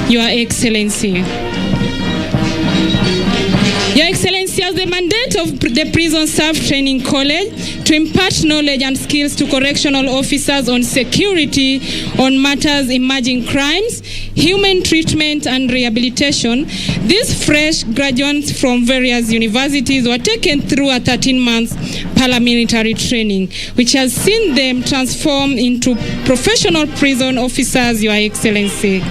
Your Excellency. Your Excellency, as the mandate of the Prison Staff Training College to impart knowledge and skills to correctional officers on security, on matters emerging crimes, human treatment and rehabilitation, these fresh graduates from various universities were taken through a 13-month paramilitary training, which has seen them transform into professional prison officers, Your Excellency.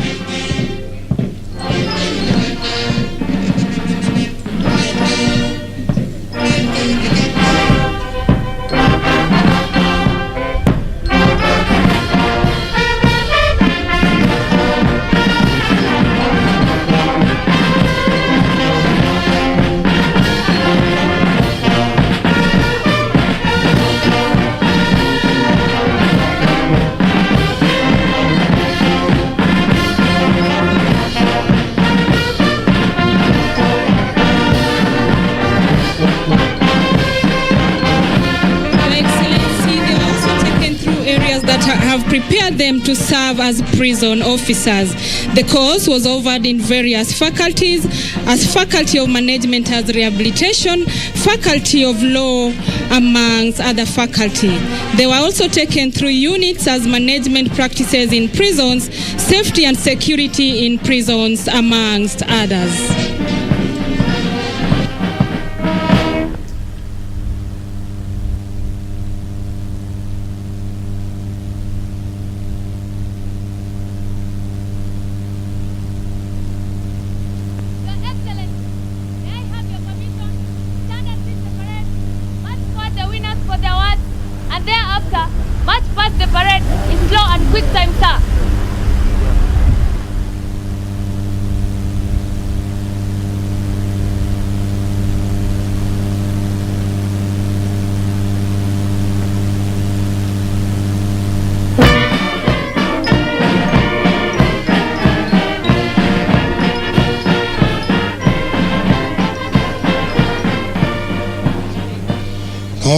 Have prepared them to serve as prison officers. The course was offered in various faculties as Faculty of Management as Rehabilitation, Faculty of Law, amongst other faculty. They were also taken through units as management practices in prisons, safety and security in prisons, amongst others.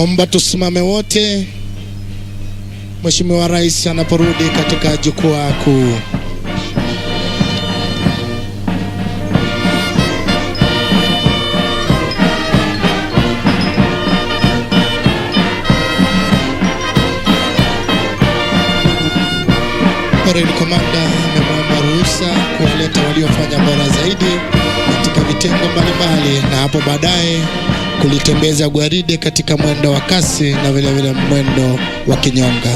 Naomba tusimame wote Mheshimiwa Rais anaporudi katika jukwaa kuu. Parade Commander amemwomba ruhusa kuwaleta waliofanya bora zaidi katika vitengo mbalimbali na hapo baadaye kulitembeza gwaride katika mwendo wa kasi na vile vile mwendo wa kinyonga.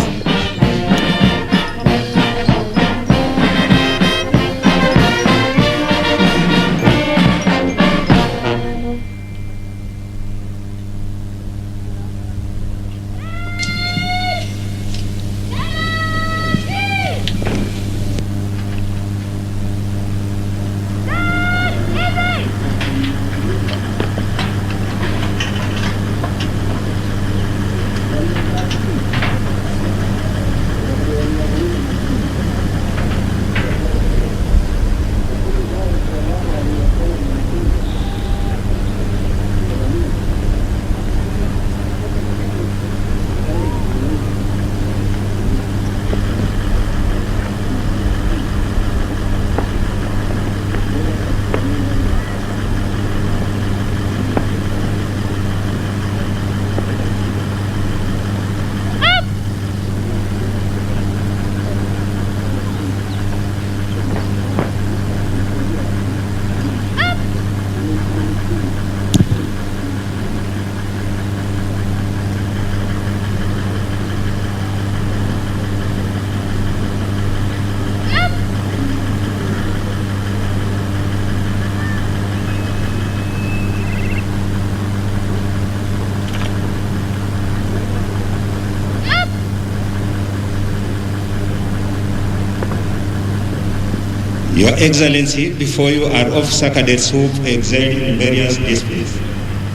Your Excellency, before you are officer cadets who excelled in various disciplines,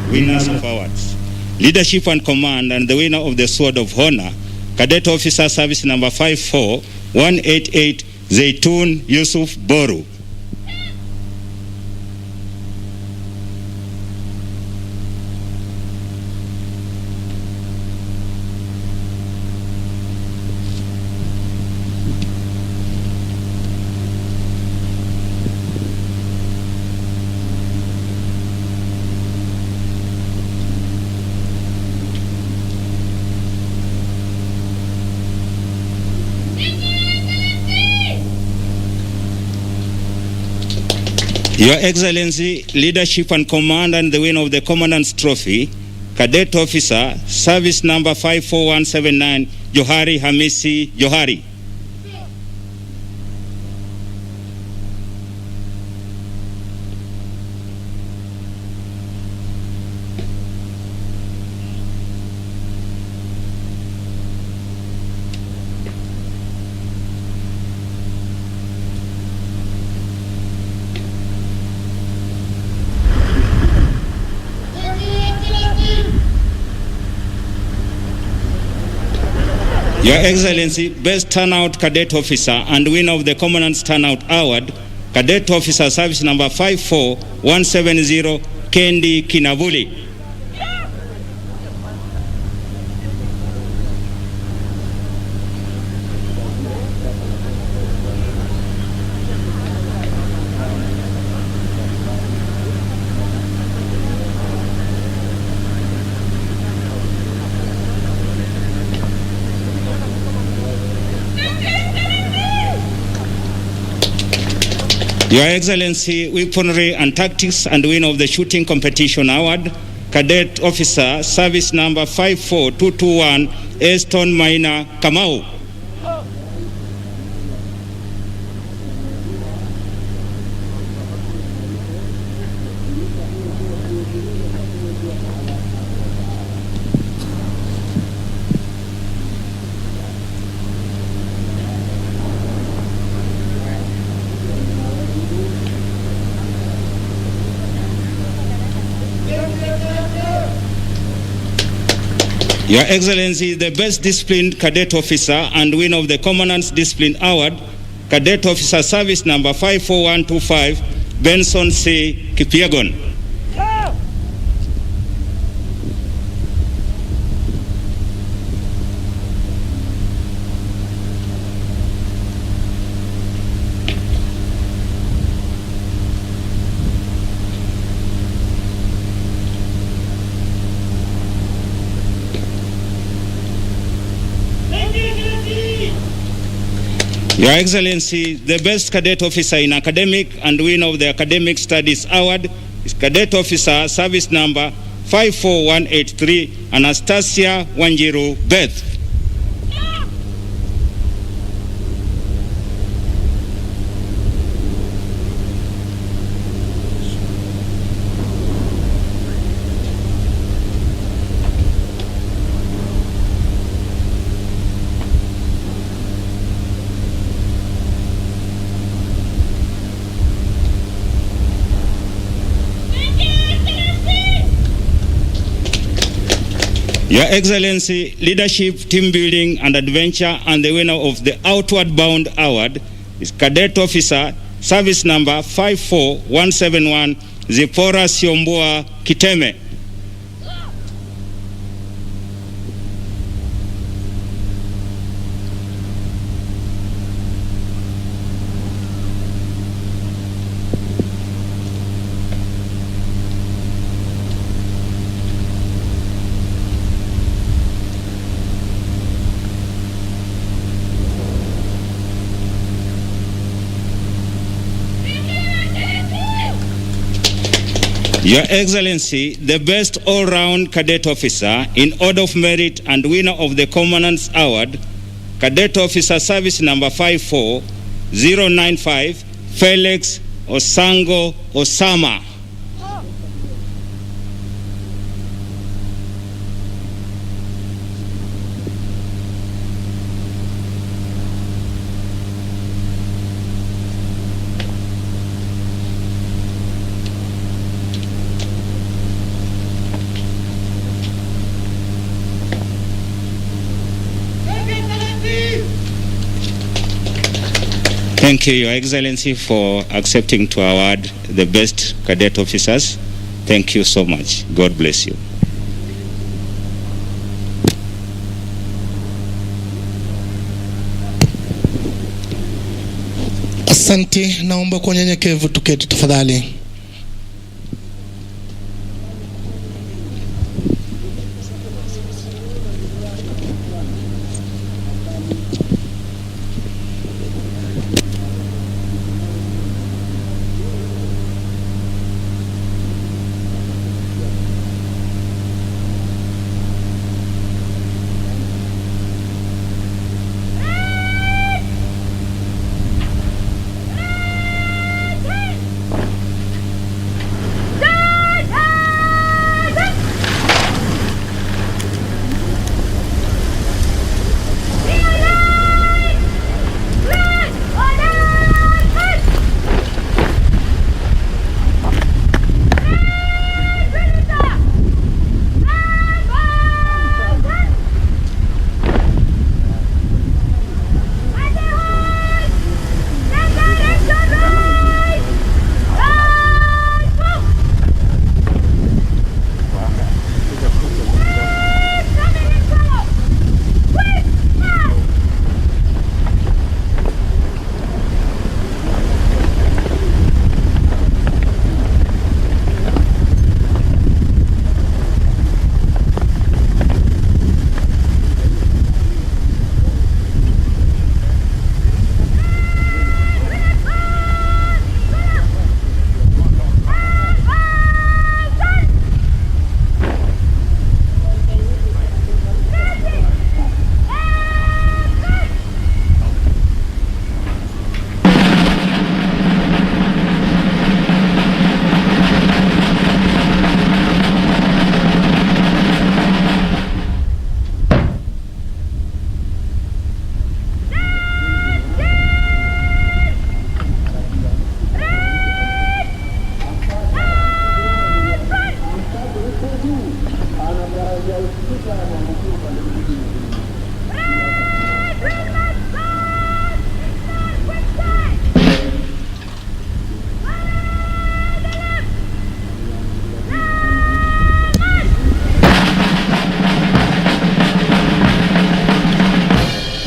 winners of awards, leadership and command, and the winner of the Sword of Honor, Cadet Officer Service number 54188, Zaitun Yusuf Boru. Your Excellency, leadership and command and the winner of the Commandant's Trophy, Cadet Officer, Service Number 54179, Johari Hamisi Johari. Your Excellency, Best Turnout Cadet Officer and winner of the Commandant's Turnout Award, Cadet Officer Service Number 54170, Kendi Kinavuli. Your Excellency, Weaponry and Tactics and winner of the Shooting Competition Award, Cadet Officer, Service Number 54221, Eston Maina Kamau. Your Excellency, the Best Disciplined Cadet Officer and winner of the Commandant's Discipline Award, Cadet Officer Service Number 54125, Benson C. Kipiegon. Your Excellency, the Best Cadet Officer in Academic and winner of the Academic Studies Award is Cadet Officer Service Number 54183, Anastasia Wanjiru Beth. Your Excellency, Leadership, Team Building and Adventure and the winner of the Outward Bound Award is Cadet Officer, Service Number 54171, Zipora Siombua Kiteme. Your Excellency, the Best All-Round Cadet Officer in Order of Merit and winner of the Commandant's Award, Cadet Officer Service Number 54095, Felix Osango Osama. Thank you, Your Excellency, for accepting to award the best cadet officers. Thank you so much. God bless you. Asante, naomba kwa unyenyekevu tuketi tafadhali.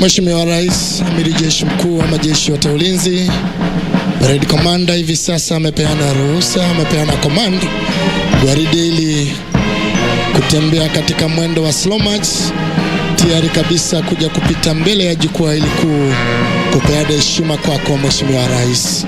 Mheshimiwa Rais, Amiri Jeshi Mkuu wa Majeshi yote ya Ulinzi, Parade Commander hivi sasa amepeana ruhusa, amepeana command gwaride ili kutembea katika mwendo wa slow march, tayari kabisa kuja kupita mbele ya jukwaa ili kupeana heshima kwako Mheshimiwa Rais.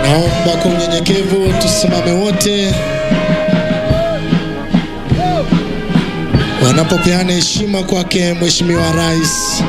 Naomba kwa unyenyekevu tusimame wote wanapopeana heshima kwake Mheshimiwa Rais.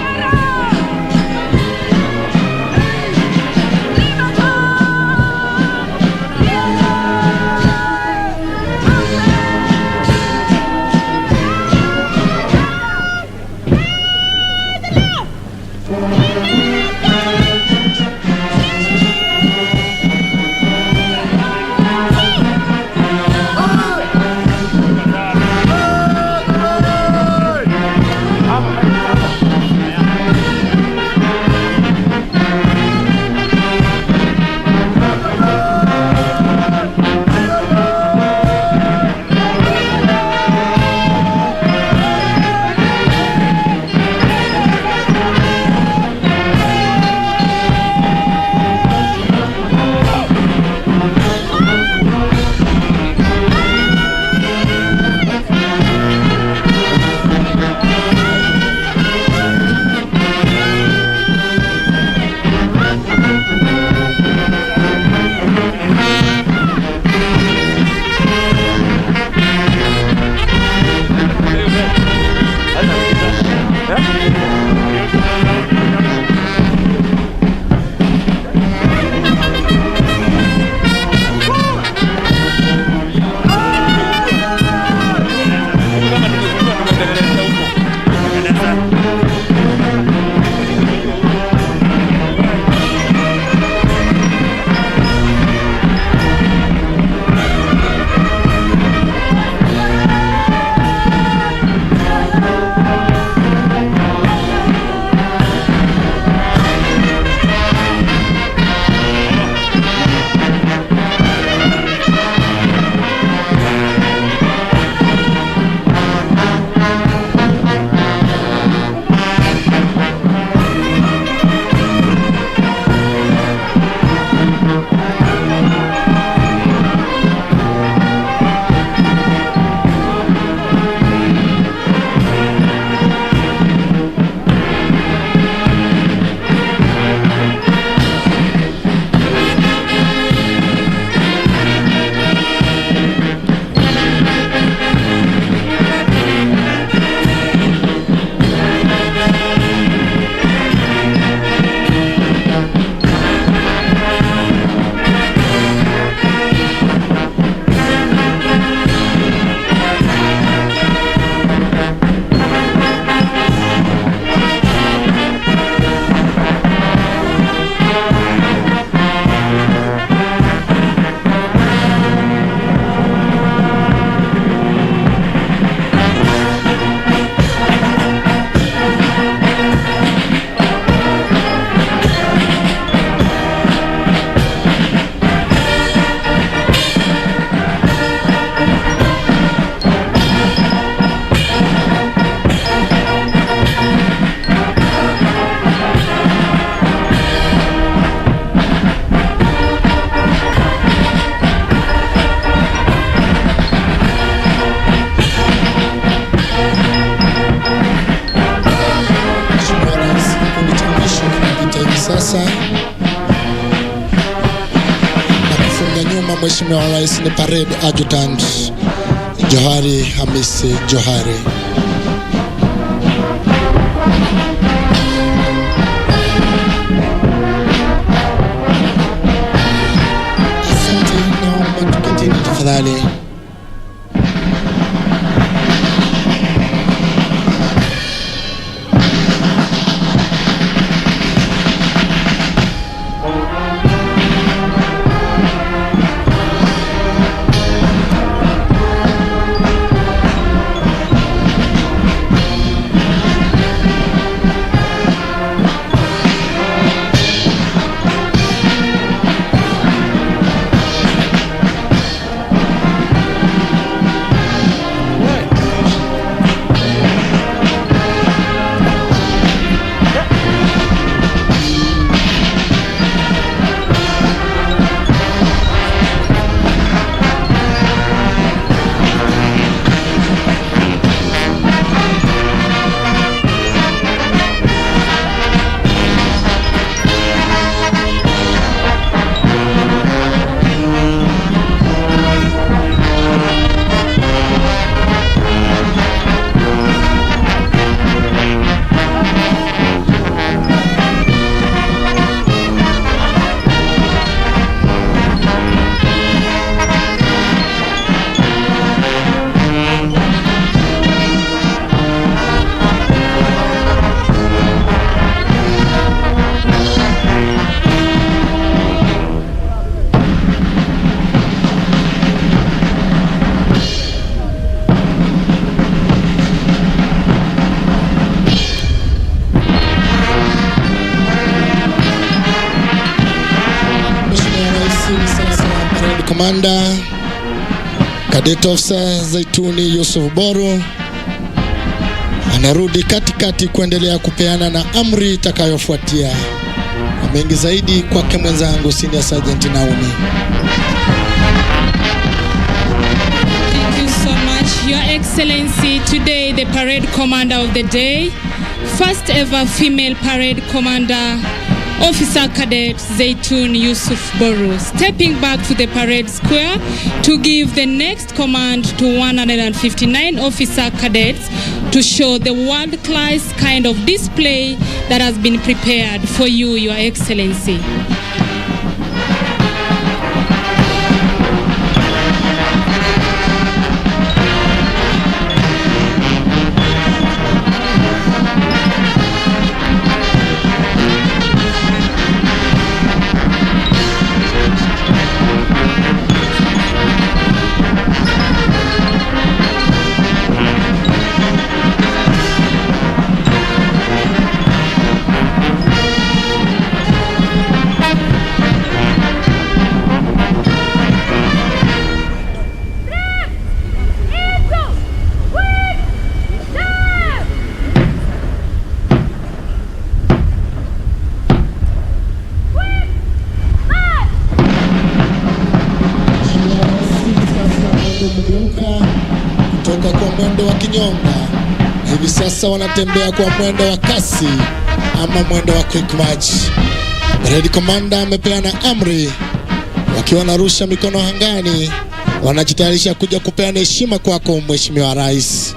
Mheshimiwa Rais ni Parade Adjutant Johari Hamisi Johari. Asante, naomba tuketini tafadhali. Commander Cadet Officer Zaituni Yusuf Boru anarudi katikati kuendelea kupeana na amri itakayofuatia. Mengi zaidi kwake mwenzangu Senior Sergeant Naomi. Thank you so much, Your Excellency. Today, the parade commander of the day, first ever female parade commander, Officer Cadet Zaitun Yusuf Boru, stepping back to the parade square to give the next command to 159 officer cadets to show the world-class kind of display that has been prepared for you, Your Excellency. sasa wanatembea kwa mwendo wa kasi ama mwendo wa quick march. Brigade Commander amepeana amri, wakiwa wanarusha mikono hangani, wanajitayarisha kuja kupeana heshima kwako Mheshimiwa Rais.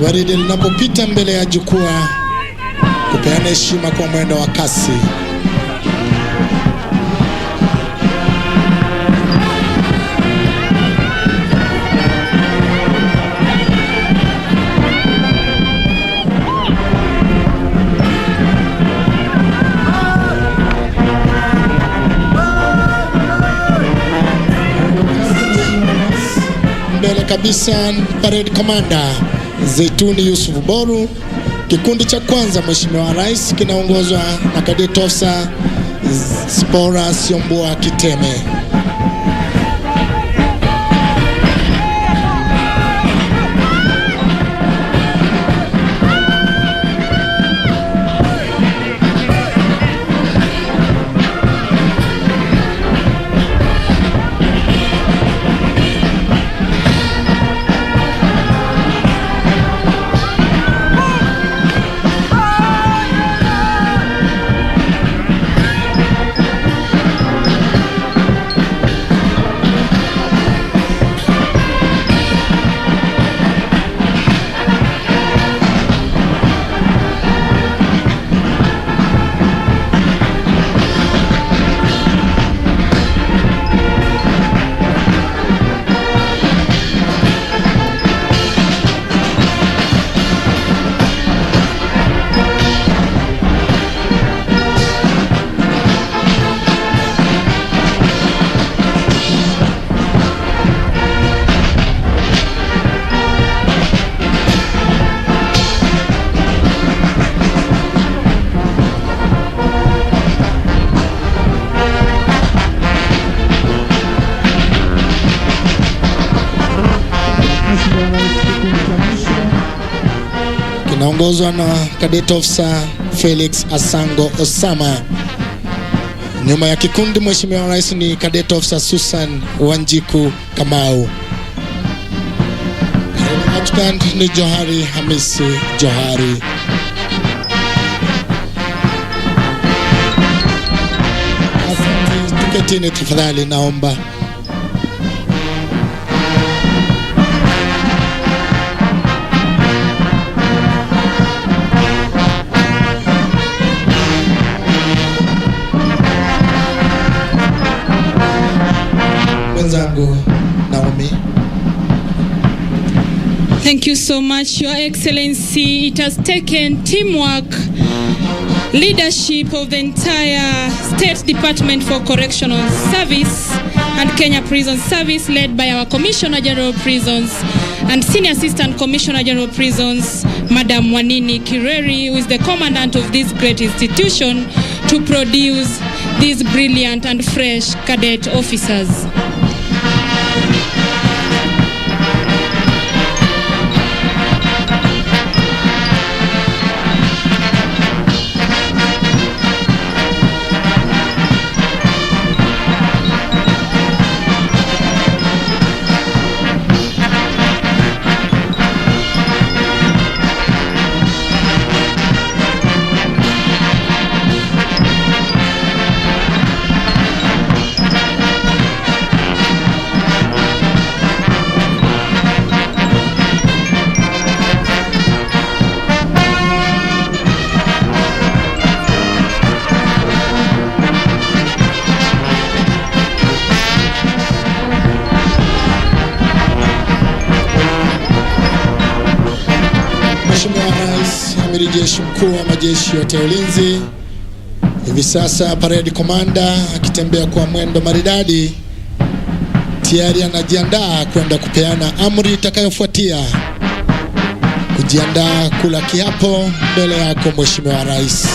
Gwaride linapopita mbele ya jukwaa kupeana heshima kwa mwendo wa kasi. Mbele kabisa Parade Commander Zaituni Yusuf Boru. Kikundi cha kwanza Mheshimiwa Rais kinaongozwa na Cadet Officer Spora Siombua Kiteme. Kinaongozwa na Cadet Officer Felix Asango Osama. Nyuma ya kikundi Mheshimiwa Rais ni Cadet Officer Susan Wanjiku Kamau. Adjutant ni Johari Hamisi Johari. Asante, tuketini tafadhali naomba. Naomi. Thank you so much, Your Excellency. It has taken teamwork, leadership of the entire State Department for Correctional Service and Kenya Prison Service, led by our Commissioner General of Prisons and Senior Assistant Commissioner General of Prisons, Madam Wanini Kireri, who is the commandant of this great institution, to to produce these brilliant and fresh cadet officers. Mheshimiwa Rais, Amiri Jeshi Mkuu wa Majeshi yote ya Ulinzi, hivi sasa parade commander akitembea kwa mwendo maridadi, tayari anajiandaa kwenda kupeana amri itakayofuatia. Kujiandaa kula kiapo mbele yako Mheshimiwa Rais.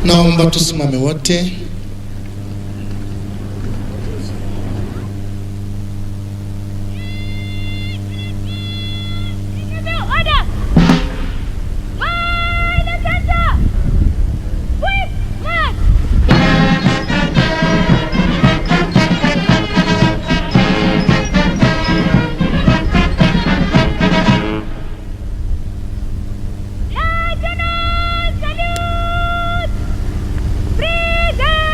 Naomba tusimame wote. Preside!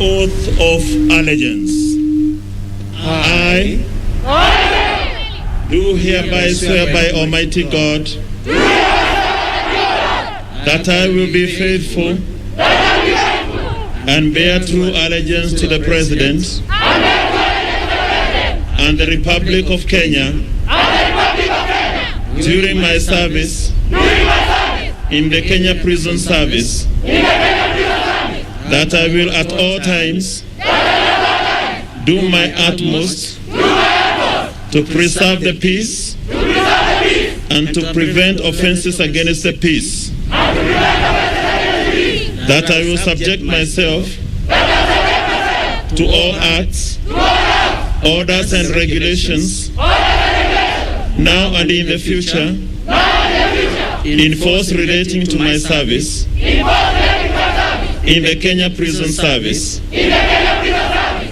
oath of allegiance. I do hereby swear by Almighty God that I will be faithful and bear true allegiance to the President and the Republic of Kenya during my service in the Kenya Prison Service, that I will at all times do my utmost to preserve the peace and to prevent offenses against the peace, that I will subject myself to all acts, orders and regulations now and in the future in force relating to my service in the Kenya Prison Service,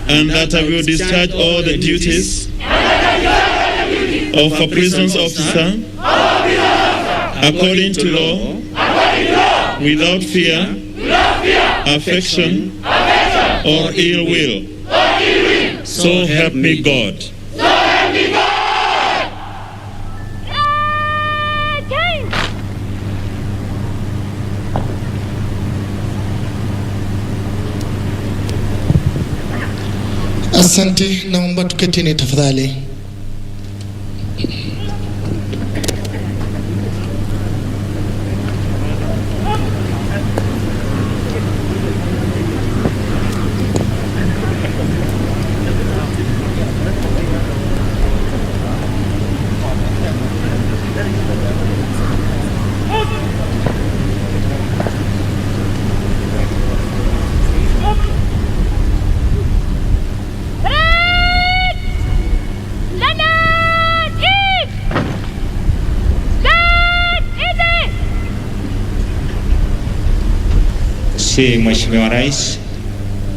and that I will discharge all the duties of a prisons officer according to law, without fear, affection, or ill will. So help me God. Asante, naomba tuketini tafadhali. Mheshimiwa Rais,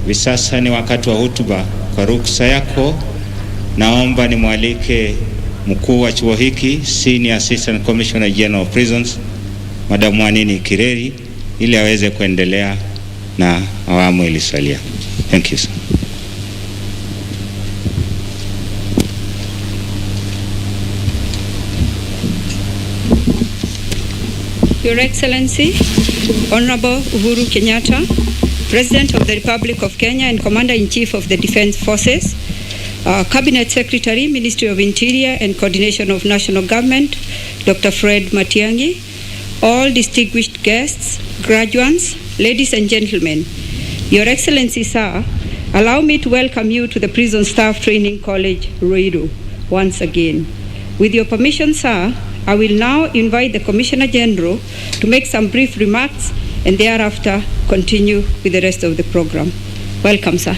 hivi sasa ni wakati wa hotuba. Kwa ruksa yako, naomba nimwalike mkuu wa chuo hiki, Senior Assistant Commissioner General of Prisons, Madam Wanini Kireri, ili aweze kuendelea na awamu ilisalia. Thank you, sir. Your Excellency, Honorable Uhuru Kenyatta, President of the Republic of Kenya and Commander-in-Chief of the Defense Forces, Cabinet Secretary, Ministry of Interior and Coordination of National Government, Dr. Fred Matiang'i, all distinguished guests, graduates, ladies and gentlemen. Your Excellency, sir, allow me to welcome you to the Prison Staff Training College, Ruiru, once again. With your permission, sir, I will now invite the Commissioner General to make some brief remarks and thereafter continue with the rest of the program. Welcome, sir.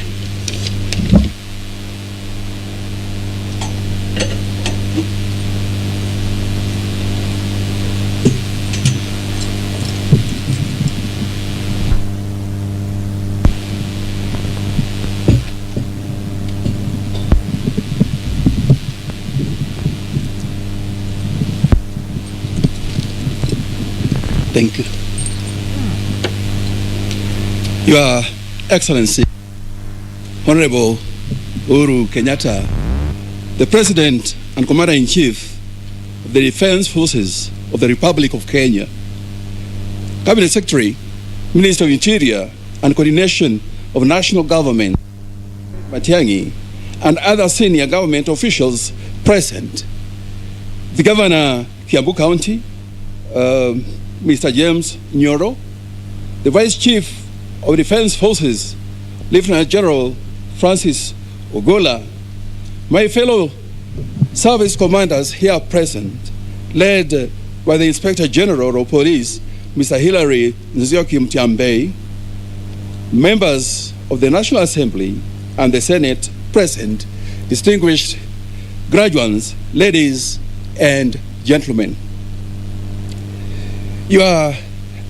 Thank you. Your Excellency, Honorable Uhuru Kenyatta, the President and Commander-in-Chief of the Defense Forces of the Republic of Kenya, Cabinet Secretary, Minister of Interior and Coordination of National Government, Matiang'i, and other senior government officials present, the Governor, Kiambu County, Mr. James Nyoro, the Vice Chief of Defense Forces, Lieutenant General Francis Ogola, my fellow service commanders here present, led by the Inspector General of Police, Mr. Hilary Nzioki Mtiambei, members of the National Assembly and the Senate present, distinguished graduates, ladies and gentlemen. Your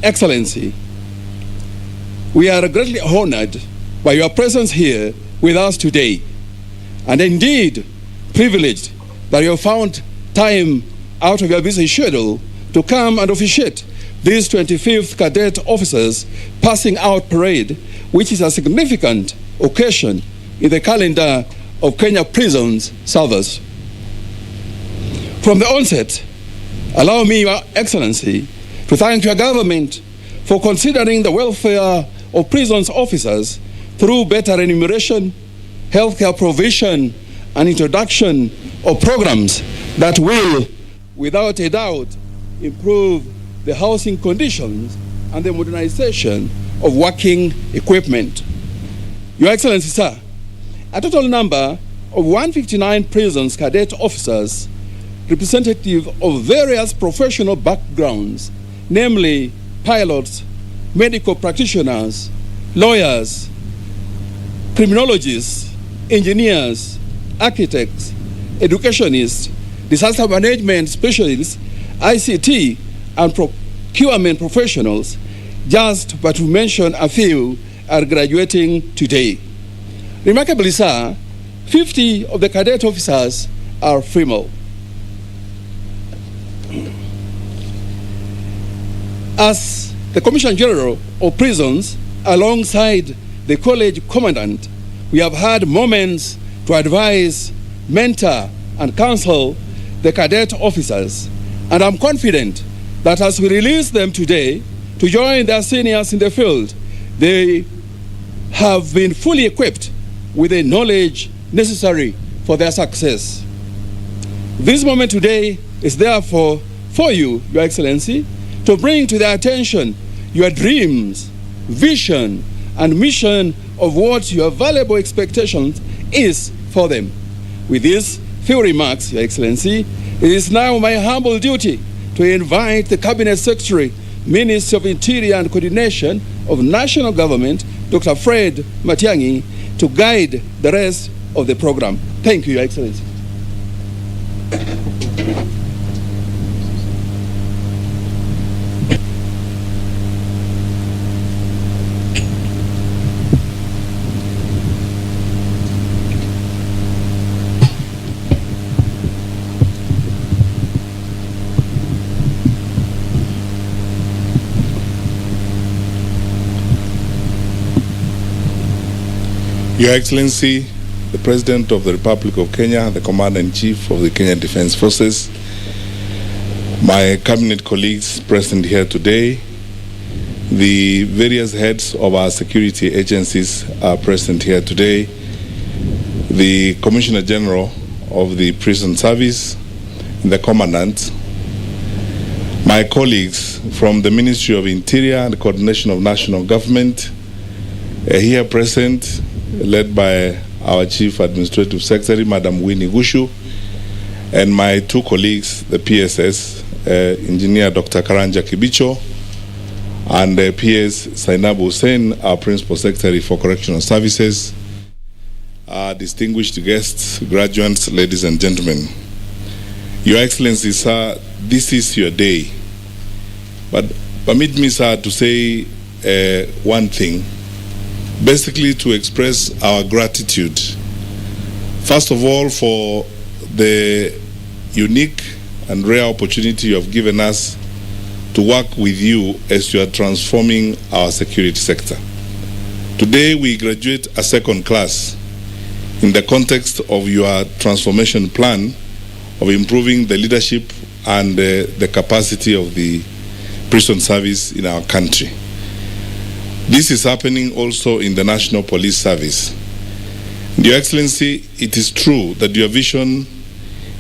Excellency, we are greatly honored by your presence here with us today, and indeed privileged that you have found time out of your busy schedule to come and officiate this 25th Cadet Officers Passing Out Parade, which is a significant occasion in the calendar of Kenya prisons service. From the onset, allow me, Your Excellency, to thank your government for considering the welfare of prisons officers through better remuneration, healthcare provision, and introduction of programs that will, without a doubt, improve the housing conditions and the modernization of working equipment. Your Excellency, sir, a total number of 159 prisons cadet officers, representative of various professional backgrounds, namely pilots, medical practitioners, lawyers, criminologists, engineers, architects, educationists, disaster management specialists, ICT, and procurement professionals, just but to mention a few, are graduating today. Remarkably, sir, 50 of the cadet officers are female. As the Commissioner General of Prisons, alongside the college commandant, we have had moments to advise, mentor, and counsel the cadet officers. And I'm confident that as we release them today to join their seniors in the field, they have been fully equipped with the knowledge necessary for their success. This moment today is therefore for you, Your Excellency, to bring to their attention your dreams, vision, and mission of what your valuable expectations is for them. With these few remarks, Your Excellency, it is now my humble duty to invite the Cabinet Secretary, Minister of Interior and Coordination of National Government, Dr. Fred Matiang'i, to guide the rest of the program. Thank you, Your Excellency. Your Excellency, the President of the Republic of Kenya, the Commander-in-Chief of the Kenya Defense Forces, my cabinet colleagues present here today, the various heads of our security agencies are present here today, the Commissioner General of the Prison Service, the Commandant, my colleagues from the Ministry of Interior and the Coordination of National Government, here present, led by our Chief Administrative Secretary, Madam Winnie Gushu, and my two colleagues, the PSS, Engineer Dr. Karanja Kibicho, and PS Sainab Hussein, our Principal Secretary for Correctional Services, distinguished guests, graduates, ladies and gentlemen. Your Excellency, sir, this is your day. But permit me, sir, to say one thing. Basically, to express our gratitude, first of all, for the unique and rare opportunity you have given us to work with you as you are transforming our security sector. Today, we graduate a second class in the context of your transformation plan of improving the leadership and the capacity of the prison service in our country. This is happening also in the National Police Service. Your Excellency, it is true that your vision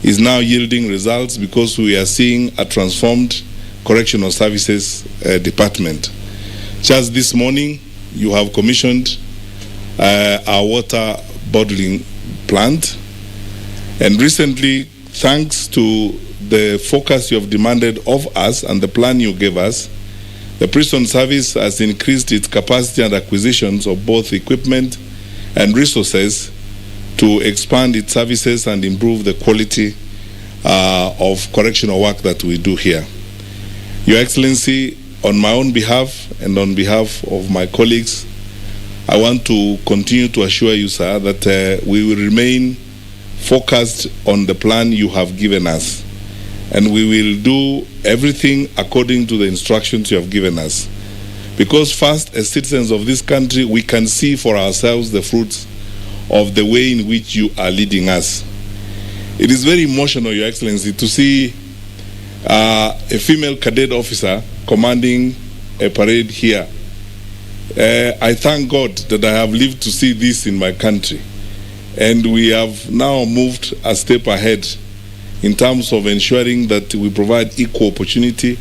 is now yielding results because we are seeing a transformed correctional services department. Just this morning, you have commissioned our water bottling plant, and recently, thanks to the focus you have demanded of us and the plan you gave us, the prison service has increased its capacity and acquisitions of both equipment and resources to expand its services and improve the quality of correctional work that we do here. Your Excellency, on my own behalf and on behalf of my colleagues, I want to continue to assure you, sir, that we will remain focused on the plan you have given us. and we will do everything according to the instructions you have given us. Because first, as citizens of this country, we can see for ourselves the fruits of the way in which you are leading us. It is very emotional, Your Excellency, to see a female cadet officer commanding a parade here. I thank God that I have lived to see this in my country. And we have now moved a step ahead in terms of ensuring that we provide equal opportunity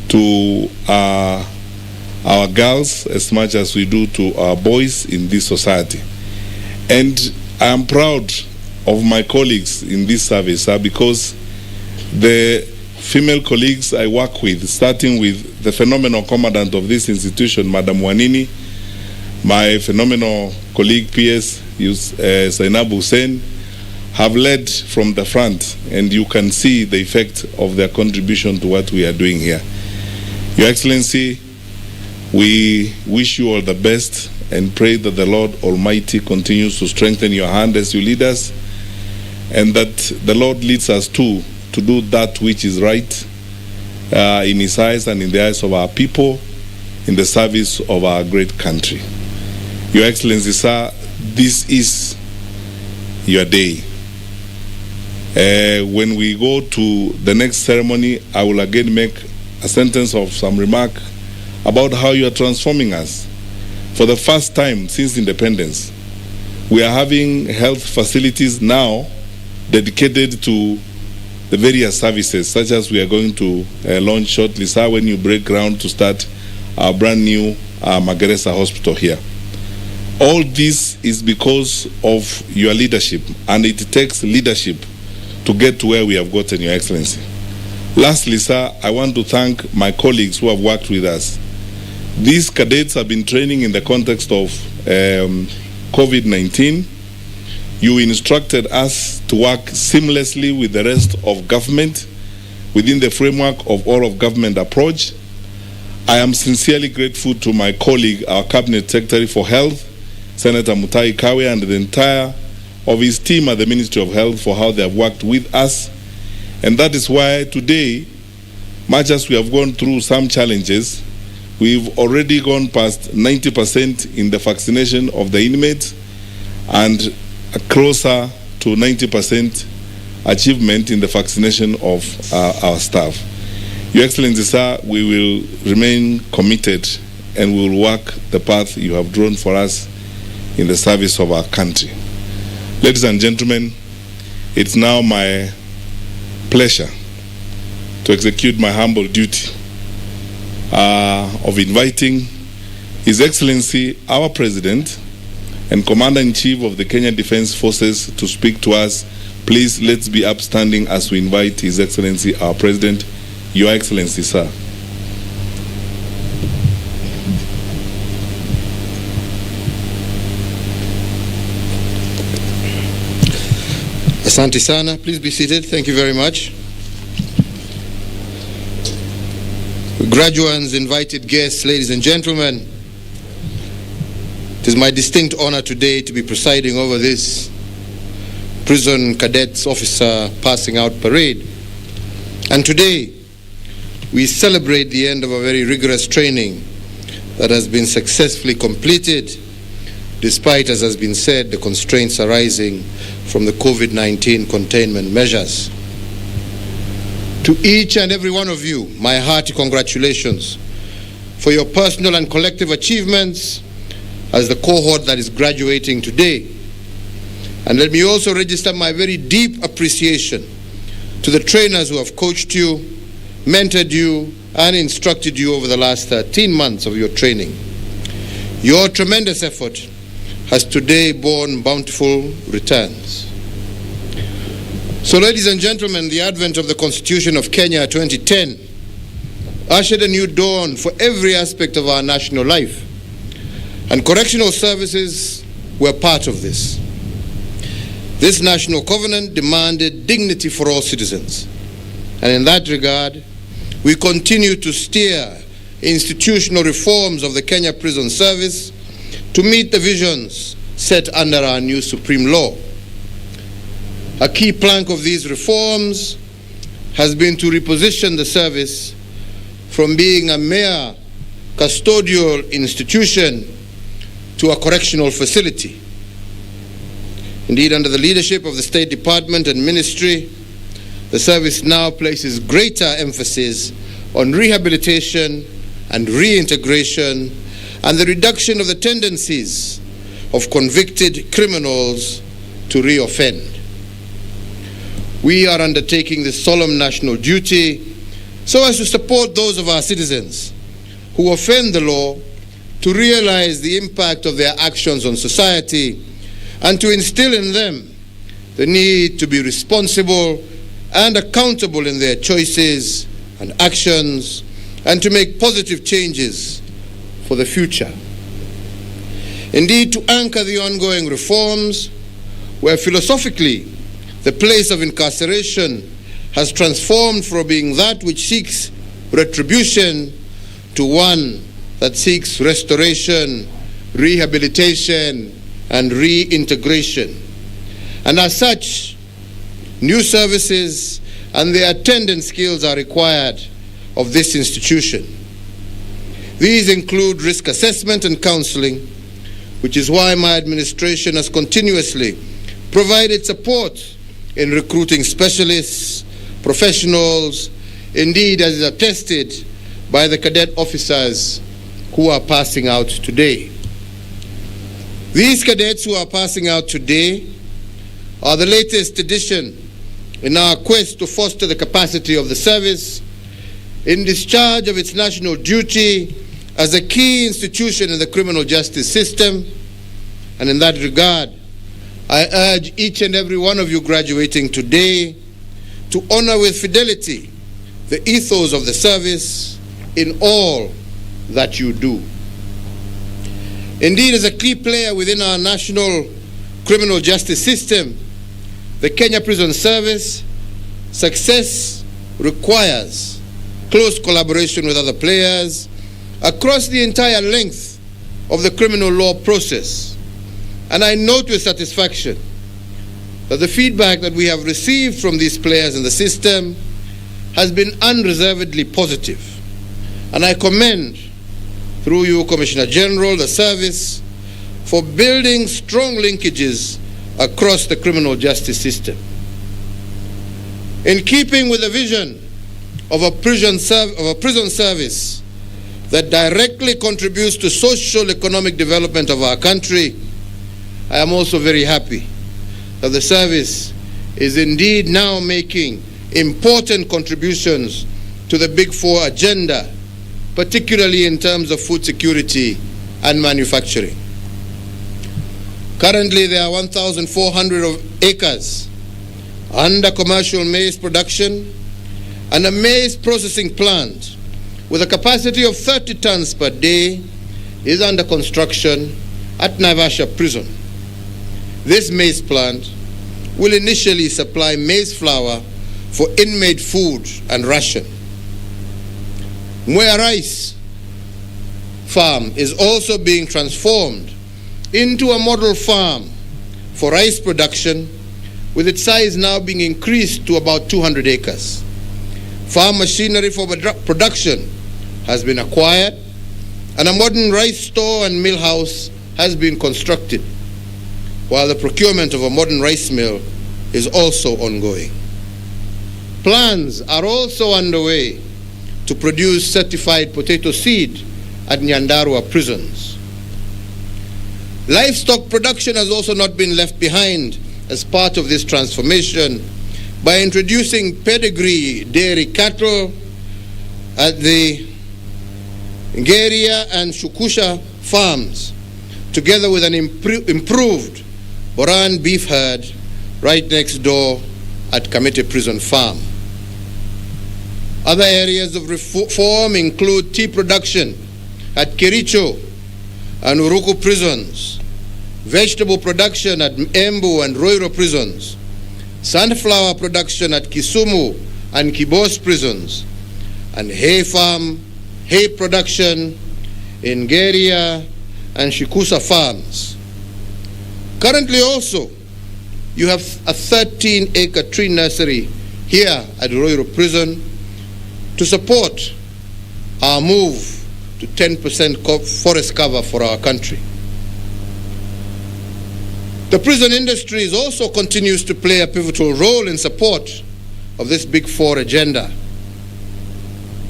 to our girls as much as we do to our boys in this society. And I am proud of my colleagues in this service because the female colleagues I work with, starting with the phenomenal commandant of this institution, Madam Wanini, my phenomenal colleague PS Zainab Hussein, have led from the front, and you can see the effect of their contribution to what we are doing here. Your Excellency, we wish you all the best and pray that the Lord Almighty continues to strengthen your hand as you lead us, and that the Lord leads us to do that which is right in His eyes and in the eyes of our people, in the service of our great country. Your Excellency, sir, this is your day. When we go to the next ceremony, I will again make a sentence of some remark about how you are transforming us. For the first time since independence, we are having health facilities now dedicated to the various services, such as we are going to launch shortly, sir, when you break ground to start our brand new Magereza Hospital here. All this is because of your leadership, and it takes leadership to get to where we have gotten, Your Excellency. Lastly, sir, I want to thank my colleagues who have worked with us. These cadets have been training in the context of COVID-19. You instructed us to work seamlessly with the rest of government within the framework of all of government approach. I am sincerely grateful to my colleague, our Cabinet Secretary for Health, Senator Mutai Kawe, and the entire of his team at the Ministry of Health for how they have worked with us. And that is why today, much as we have gone through some challenges, we've already gone past 90% in the vaccination of the inmates and closer to 90% achievement in the vaccination of our staff. Your Excellency, sir, we will remain committed and we will walk the path you have drawn for us in the service of our country. Ladies and gentlemen, it's now my pleasure to execute my humble duty of inviting His Excellency, our President and Commander-in-Chief of the Kenya Defense Forces to speak to us. Please, let's be upstanding as we invite His Excellency, our President. Your Excellency, sir. Asante sana. Please be seated. Thank you very much. Graduates, invited guests, ladies and gentlemen, it is my distinct honor today to be presiding over this prison cadets officer passing out parade. And today, we celebrate the end of a very rigorous training that has been successfully completed, despite, as has been said, the constraints arising from the COVID-19 containment measures. To each and every one of you, my hearty congratulations for your personal and collective achievements as the cohort that is graduating today. And let me also register my very deep appreciation to the trainers who have coached you, mentored you, and instructed you over the last 13 months of your training. Your tremendous effort has today borne bountiful returns. So, ladies and gentlemen, the advent of the Constitution of Kenya 2010 ushered a new dawn for every aspect of our national life, and correctional services were part of this. This national covenant demanded dignity for all citizens, and in that regard, we continue to steer institutional reforms of the Kenya Prison Service to meet the visions set under our new supreme law. A key plank of these reforms has been to reposition the service from being a mere custodial institution to a correctional facility. Indeed, under the leadership of the State Department and Ministry, the service now places greater emphasis on rehabilitation and reintegration and the reduction of the tendencies of convicted criminals to reoffend. We are undertaking this solemn national duty so as to support those of our citizens who offend the law to realize the impact of their actions on society and to instill in them the need to be responsible and accountable in their choices and actions and to make positive changes for the future. Indeed, to anchor the ongoing reforms where philosophically the place of incarceration has transformed from being that which seeks retribution to one that seeks restoration, rehabilitation, and reintegration. And as such, new services and their attendant skills are required of this institution. These include risk assessment and counseling, which is why my administration has continuously provided support in recruiting specialists, professionals, indeed as is attested by the cadet officers who are passing out today. These cadets who are passing out today are the latest addition in our quest to foster the capacity of the service in discharge of its national duty as a key institution in the criminal justice system. And in that regard, I urge each and every one of you graduating today to honor with fidelity the ethos of the service in all that you do. Indeed, as a key player within our national criminal justice system, the Kenya Prison Service, success requires close collaboration with other players across the entire length of the criminal law process. And I note with satisfaction that the feedback that we have received from these players in the system has been unreservedly positive. And I commend, through you, Commissioner General, the service for building strong linkages across the criminal justice system. In keeping with the vision of a prison service that directly contributes to social economic development of our country, I am also very happy that the service is indeed now making important contributions to the Big Four agenda, particularly in terms of food security and manufacturing. Currently, there are 1,400 acres under commercial maize production, and a maize processing plant with a capacity of 30 tons per day is under construction at Naivasha Prison. This maize plant will initially supply maize flour for inmate food and ration. Mwea Rice Farm is also being transformed into a model farm for rice production, with its size now being increased to about 200 acres. Farm machinery for production has been acquired, and a modern rice store and mill house has been constructed, while the procurement of a modern rice mill is also ongoing. Plans are also underway to produce certified potato seed at Nyandarua prisons. Livestock production has also not been left behind as part of this transformation by introducing pedigree dairy cattle at the Ngeria and Shukusha farms, together with an improved Boran beef herd right next door at Kamete Prison Farm. Other areas of reform include tea production at Kericho and Uruku prisons, vegetable production at Embu and Roiro prisons, sunflower production at Kisumu and Kibos prisons, and hay production in Geria and Shikusa farms. Currently also, you have a 13-acre tree nursery here at Uhuru Prison to support our move to 10% forest cover for our country. The prison industry also continues to play a pivotal role in support of this Big Four agenda.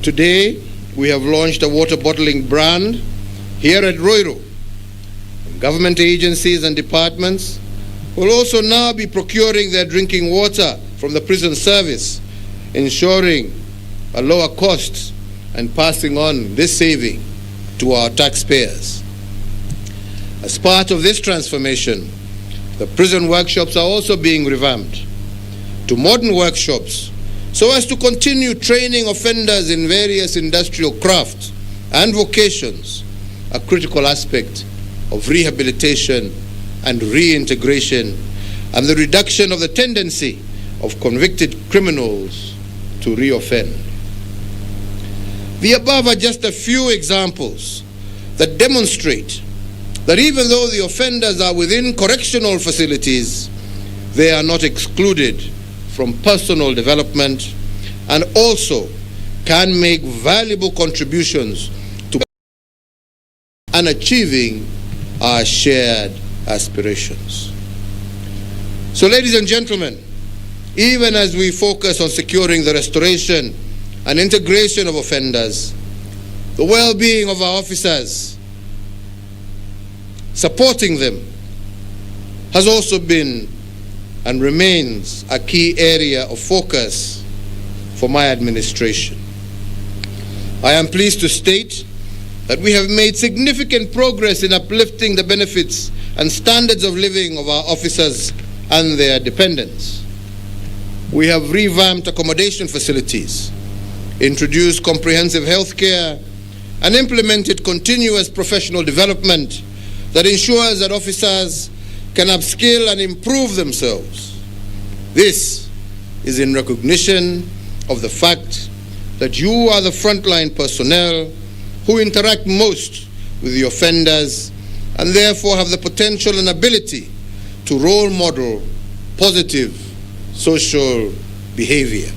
Today, we have launched a water bottling brand here at Ruiru. Government agencies and departments will also now be procuring their drinking water from the prison service, ensuring a lower cost and passing on this saving to our taxpayers. As part of this transformation, the prison workshops are also being revamped to modern workshops so as to continue training offenders in various industrial crafts and vocations, a critical aspect of rehabilitation and reintegration and the reduction of the tendency of convicted criminals to reoffend. The above are just a few examples that demonstrate that even though the offenders are within correctional facilities, they are not excluded from personal development and also can make valuable contributions to and achieving our shared aspirations. So, ladies and gentlemen, even as we focus on securing the restoration and integration of offenders, the well-being of our officers, supporting them has also been and remains a key area of focus for my administration. I am pleased to state that we have made significant progress in uplifting the benefits and standards of living of our officers and their dependents. We have revamped accommodation facilities, introduced comprehensive health care, and implemented continuous professional development that ensures that officers can upskill and improve themselves. This is in recognition of the fact that you are the frontline personnel who interact most with the offenders and therefore have the potential and ability to role model positive social behavior.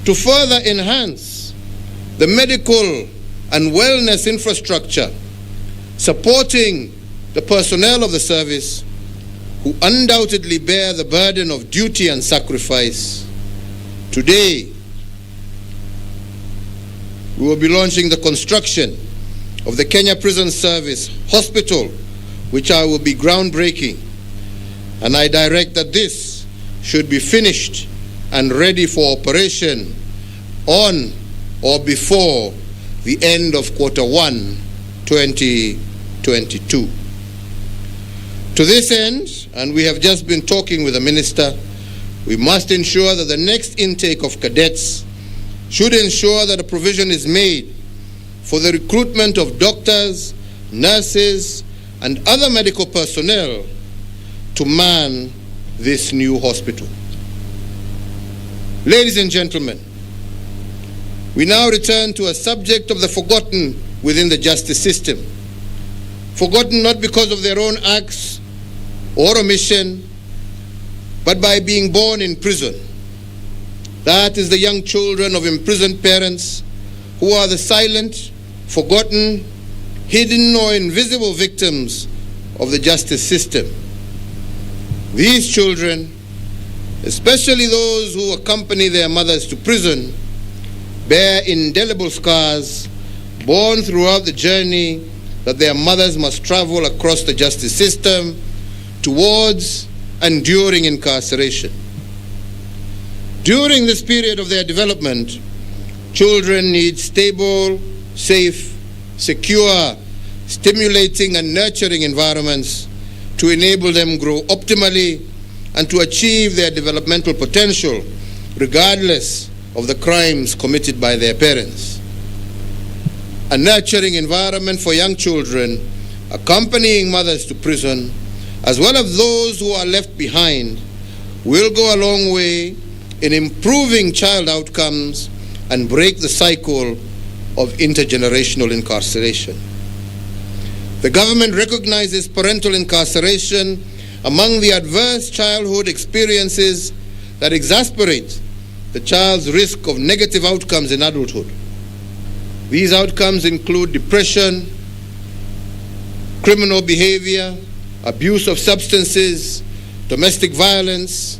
To further enhance the medical and wellness infrastructure supporting the personnel of the service who undoubtedly bear the burden of duty and sacrifice, today we will be launching the construction of the Kenya Prison Service Hospital, which I will be groundbreaking, and I direct that this should be finished and ready for operation on or before the end of Q1 2022. To this end, and we have just been talking with the Minister, we must ensure that the next intake of cadets should ensure that a provision is made for the recruitment of doctors, nurses, and other medical personnel to man this new hospital. Ladies and gentlemen, we now return to a subject of the forgotten within the justice system. Forgotten not because of their own acts or omission, but by being born in prison. That is the young children of imprisoned parents who are the silent, forgotten, hidden or invisible victims of the justice system. These children, especially those who accompany their mothers to prison, bear indelible scars born throughout the journey that their mothers must travel across the justice system towards and during incarceration. During this period of their development, children need stable, safe, secure, stimulating and nurturing environments to enable them grow optimally and to achieve their developmental potential regardless of the crimes committed by their parents. A nurturing environment for young children accompanying mothers to prison, as well as those who are left behind, will go a long way in improving child outcomes and break the cycle of intergenerational incarceration. The government recognizes parental incarceration among the adverse childhood experiences that exasperate the child's risk of negative outcomes in adulthood. These outcomes include depression, criminal behavior, abuse of substances, domestic violence,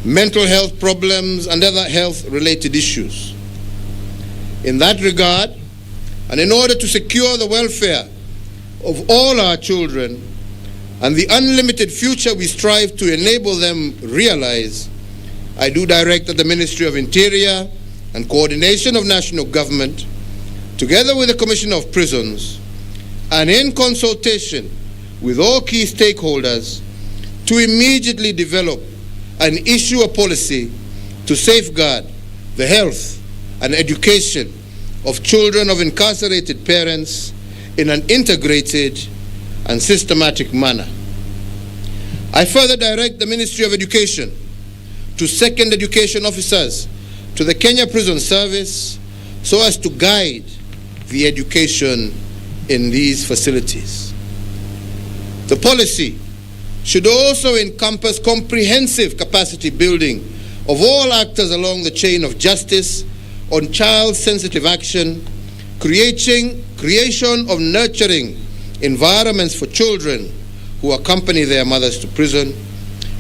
mental health problems, and other health-related issues. In that regard, and in order to secure the welfare of all our children and the unlimited future we strive to enable them realize, I do direct that the Ministry of Interior and Coordination of National Government, together with the Commissioner of Prisons, and in consultation with all key stakeholders, to immediately develop and issue a policy to safeguard the health and education of children of incarcerated parents in an integrated and systematic manner. I further direct the Ministry of Education to second education officers to the Kenya Prison Service so as to guide the education in these facilities. The policy should also encompass comprehensive capacity building of all actors along the chain of justice on child-sensitive action, creation of nurturing environments for children who accompany their mothers to prison,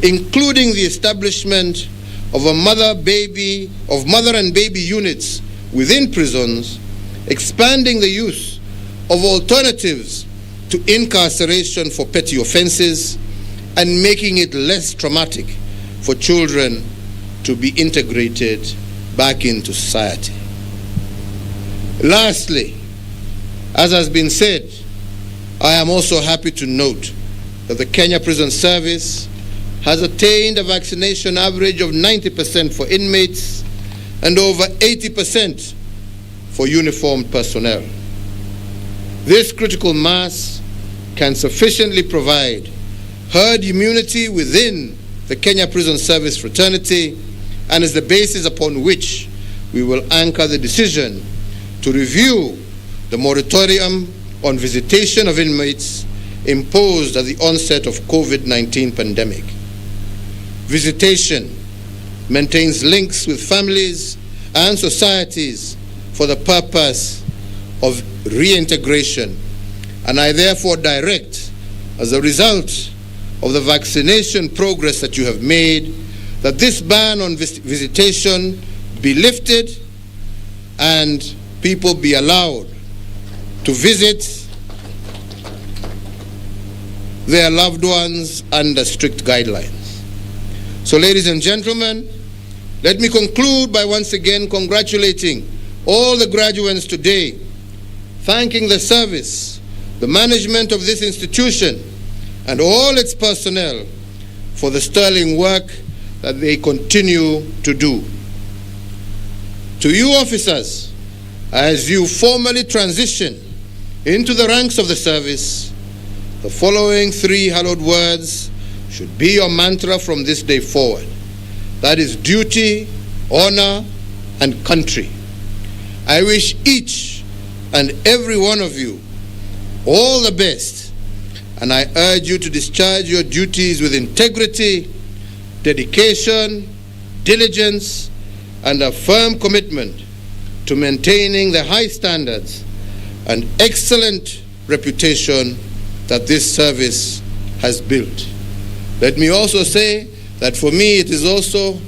including the establishment of mother and baby units within prisons, expanding the use of alternatives to incarceration for petty offenses, and making it less traumatic for children to be integrated back into society. Lastly, as has been said, I am also happy to note that the Kenya Prison Service has attained a vaccination average of 90% for inmates and over 80% for uniformed personnel. This critical mass can sufficiently provide herd immunity within the Kenya Prison Service fraternity and is the basis upon which we will anchor the decision to review the moratorium on visitation of inmates imposed at the onset of COVID-19 pandemic. Visitation maintains links with families and societies for the purpose of reintegration, and I therefore direct, as a result of the vaccination progress that you have made, that this ban on visitation be lifted and people be allowed to visit their loved ones under strict guidelines. So, ladies and gentlemen, let me conclude by once again congratulating all the graduates today, thanking the service, the management of this institution, and all its personnel for the sterling work that they continue to do. To you officers, as you formally transition into the ranks of the service, the following three hallowed words should be your mantra from this day forward. That is duty, honor, and country. I wish each and every one of you all the best, and I urge you to discharge your duties with integrity, dedication, diligence, and a firm commitment to maintaining the high standards and excellent reputation that this service has built. Let me also say that for me it is also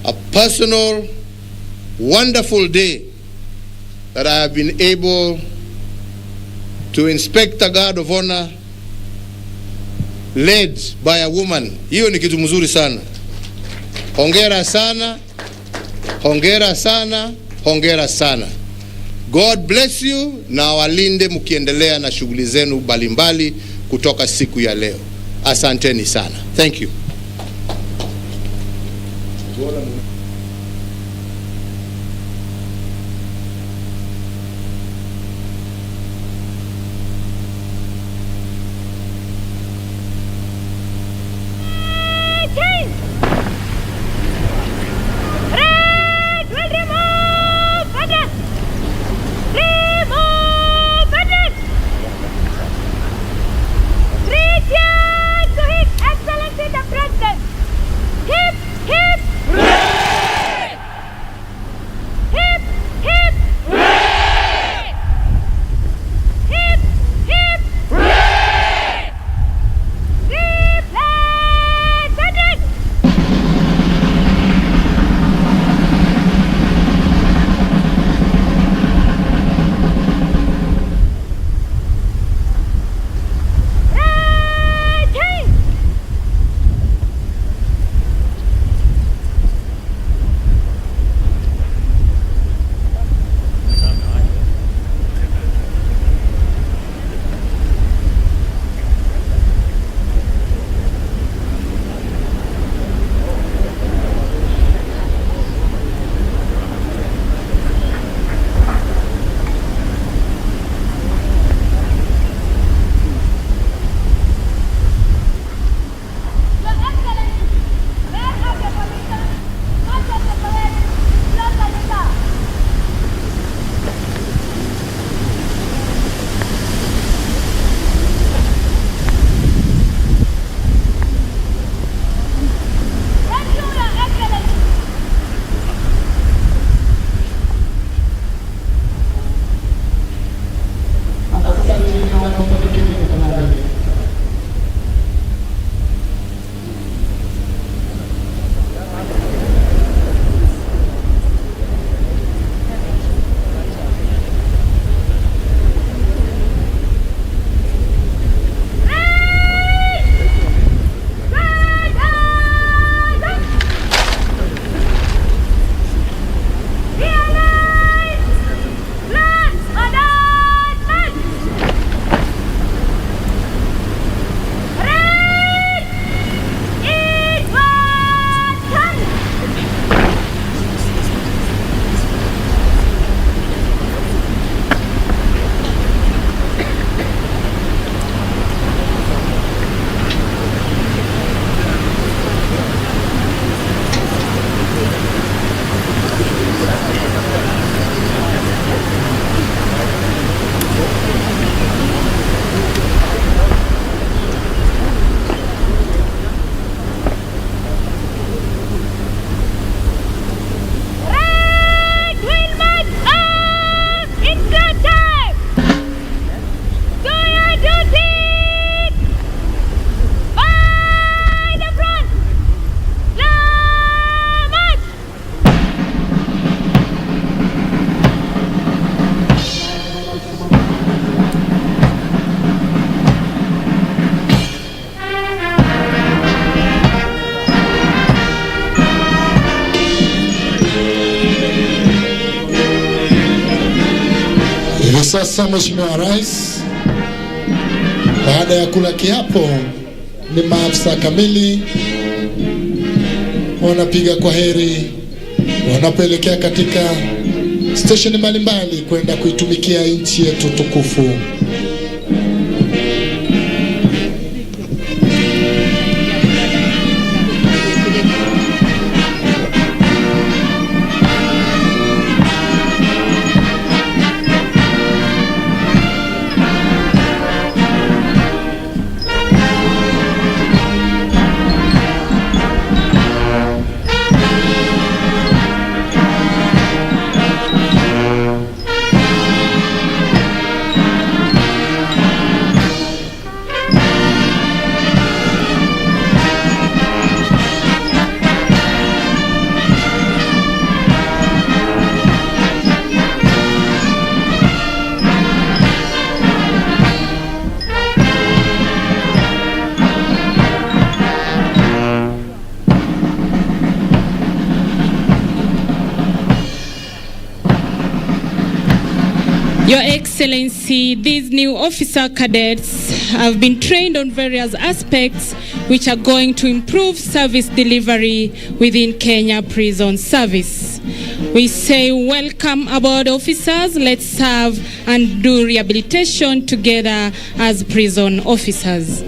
a personal, wonderful day that I have been able to inspect a guard of honor led by a woman. Hiyo ni kitu mzuri sana. Hongera sana, hongera sana, hongera sana. God bless you na walinde mkiendelea na shughuli zenu mbalimbali kutoka siku ya leo. Asanteni sana. Thank you. Keep Sasa Mheshimiwa Rais, baada ya kula kiapo, ni maafisa kamili wanapiga kwa heri wanapoelekea katika station mbalimbali kwenda kuitumikia nchi yetu tukufu. Your Excellency, these new officer cadets have been trained on various aspects which are going to improve service delivery within Kenya Prison Service. We say welcome aboard, officers. Let's serve and do rehabilitation together as prison officers.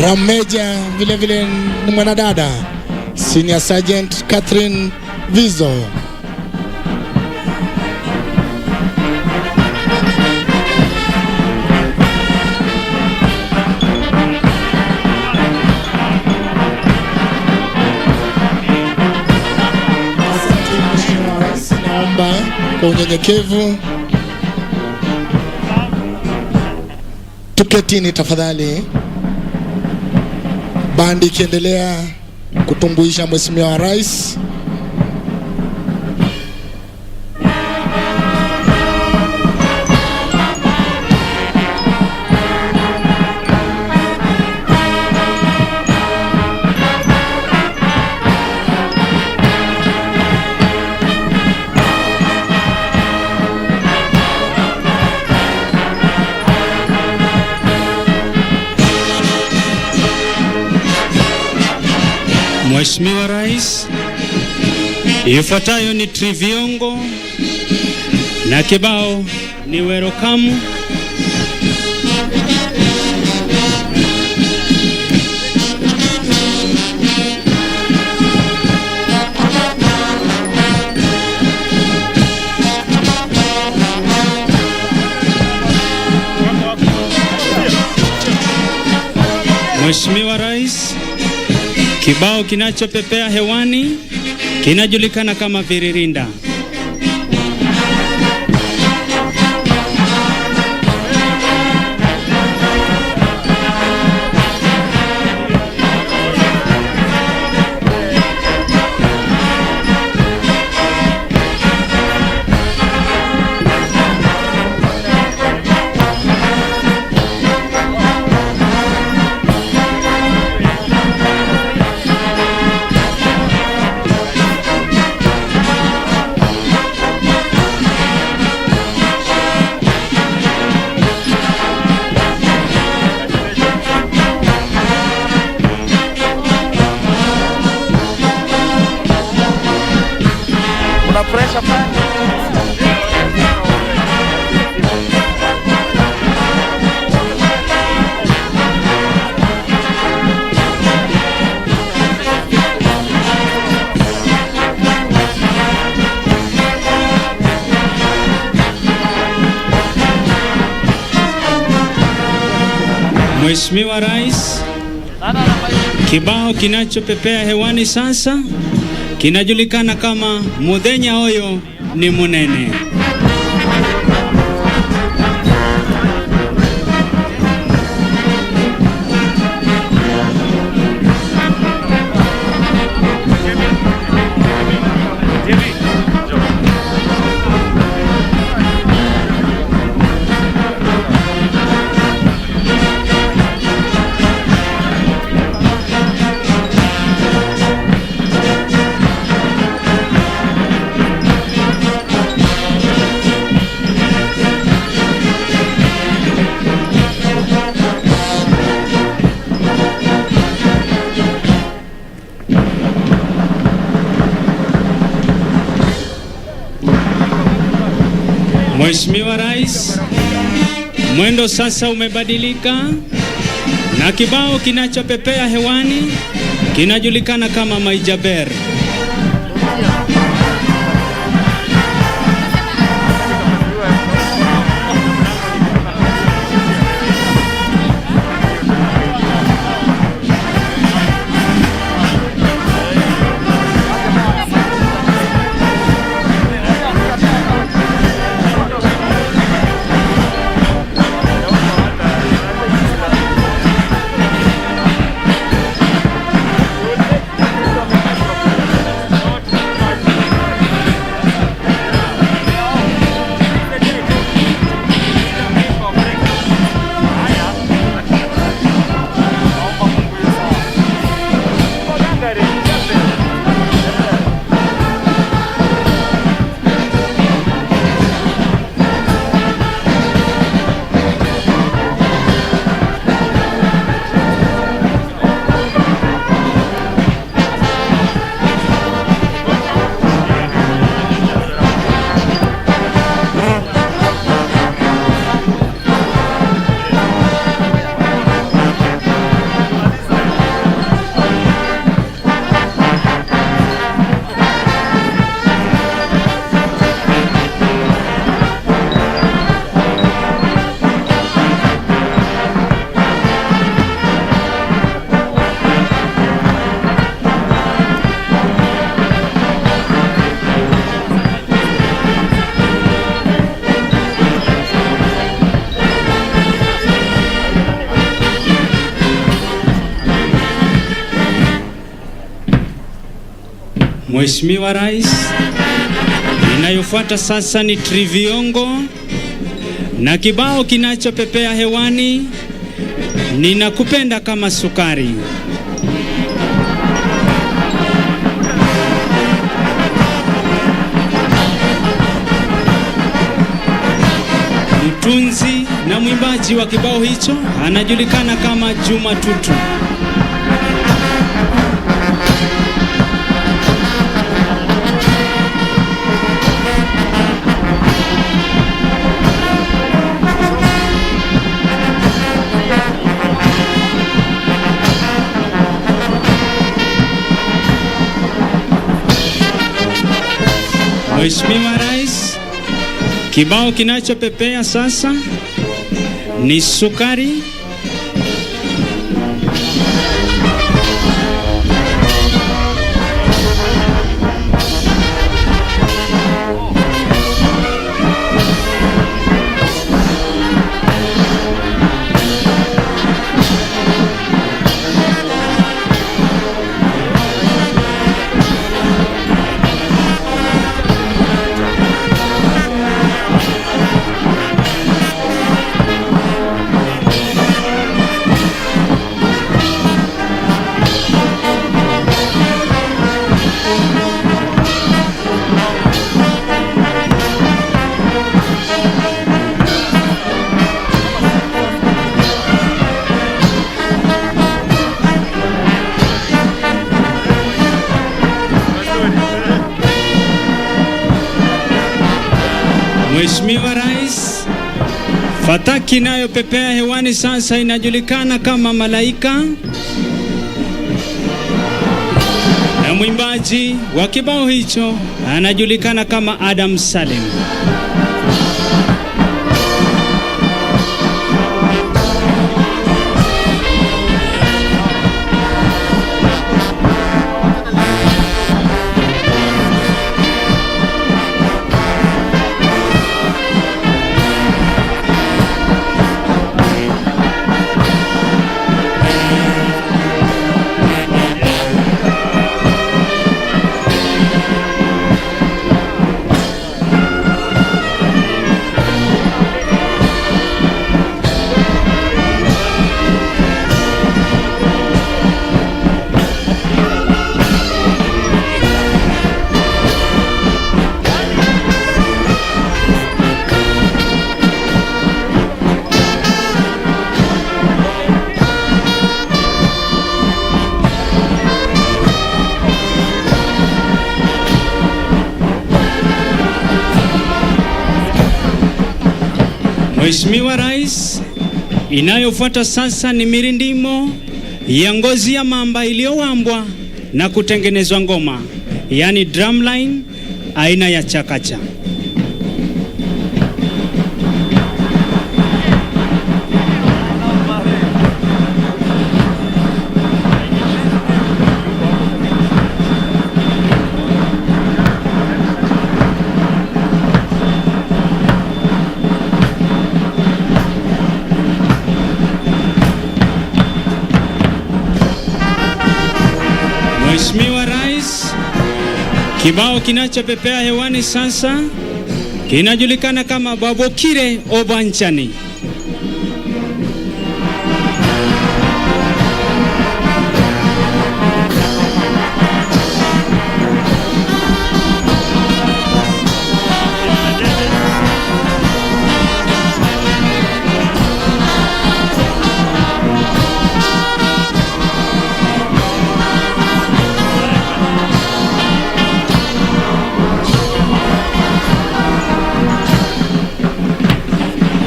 Rameja vile vile ni mwanadada Senior Sergeant Catherine Vizo. Naomba kwa unyenyekevu tuketini tafadhali. Bandi ikiendelea kutumbuisha Mheshimiwa Rais. Mheshimiwa Rais, ifuatayo ni triviongo na kibao ni welcome. Mheshimiwa Rais, kibao kinachopepea hewani kinajulikana kama viririnda. Mheshimiwa Rais, kibao kinachopepea hewani sasa kinajulikana kama Muthenya Oyo ni Munene. Mheshimiwa Rais, mwendo sasa umebadilika na kibao kinachopepea hewani kinajulikana kama Maijaber. Mheshimiwa Rais, inayofuata sasa ni Triviongo na kibao kinachopepea hewani ninakupenda kama sukari. Mtunzi na mwimbaji wa kibao hicho anajulikana kama Juma Tutu. Mheshimiwa Rais, kibao kinachopepea sasa ni sukari. Mheshimiwa Rais, fataki inayopepea hewani sasa inajulikana kama Malaika, na mwimbaji wa kibao hicho anajulikana kama Adam Salim. Mheshimiwa Rais, inayofuata sasa ni mirindimo ya ngozi ya mamba iliyowambwa na kutengenezwa ngoma, yani drumline aina ya chakacha. Mheshimiwa Rais, kibao kinachopepea hewani sasa kinajulikana kama Babokire Obanchani.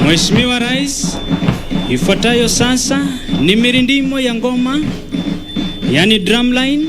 Mheshimiwa Rais, ifuatayo sasa ni mirindimo ya ngoma, yani drumline.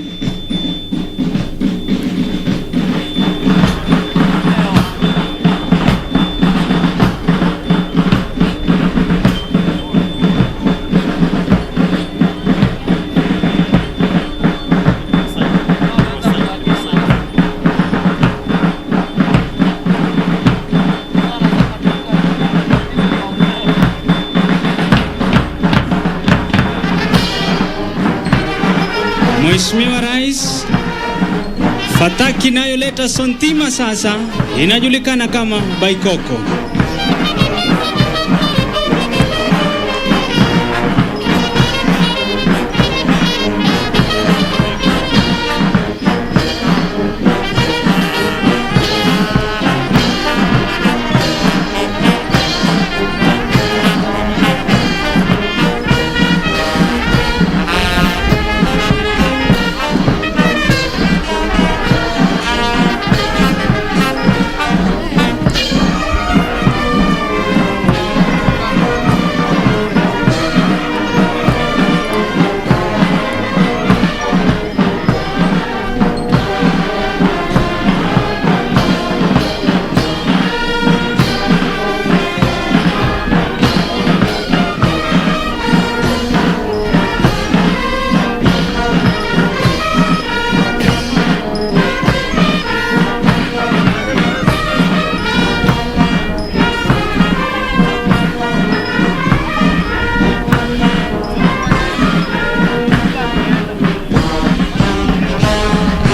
Mheshimiwa Rais, fataki inayoleta sontima sasa inajulikana kama baikoko.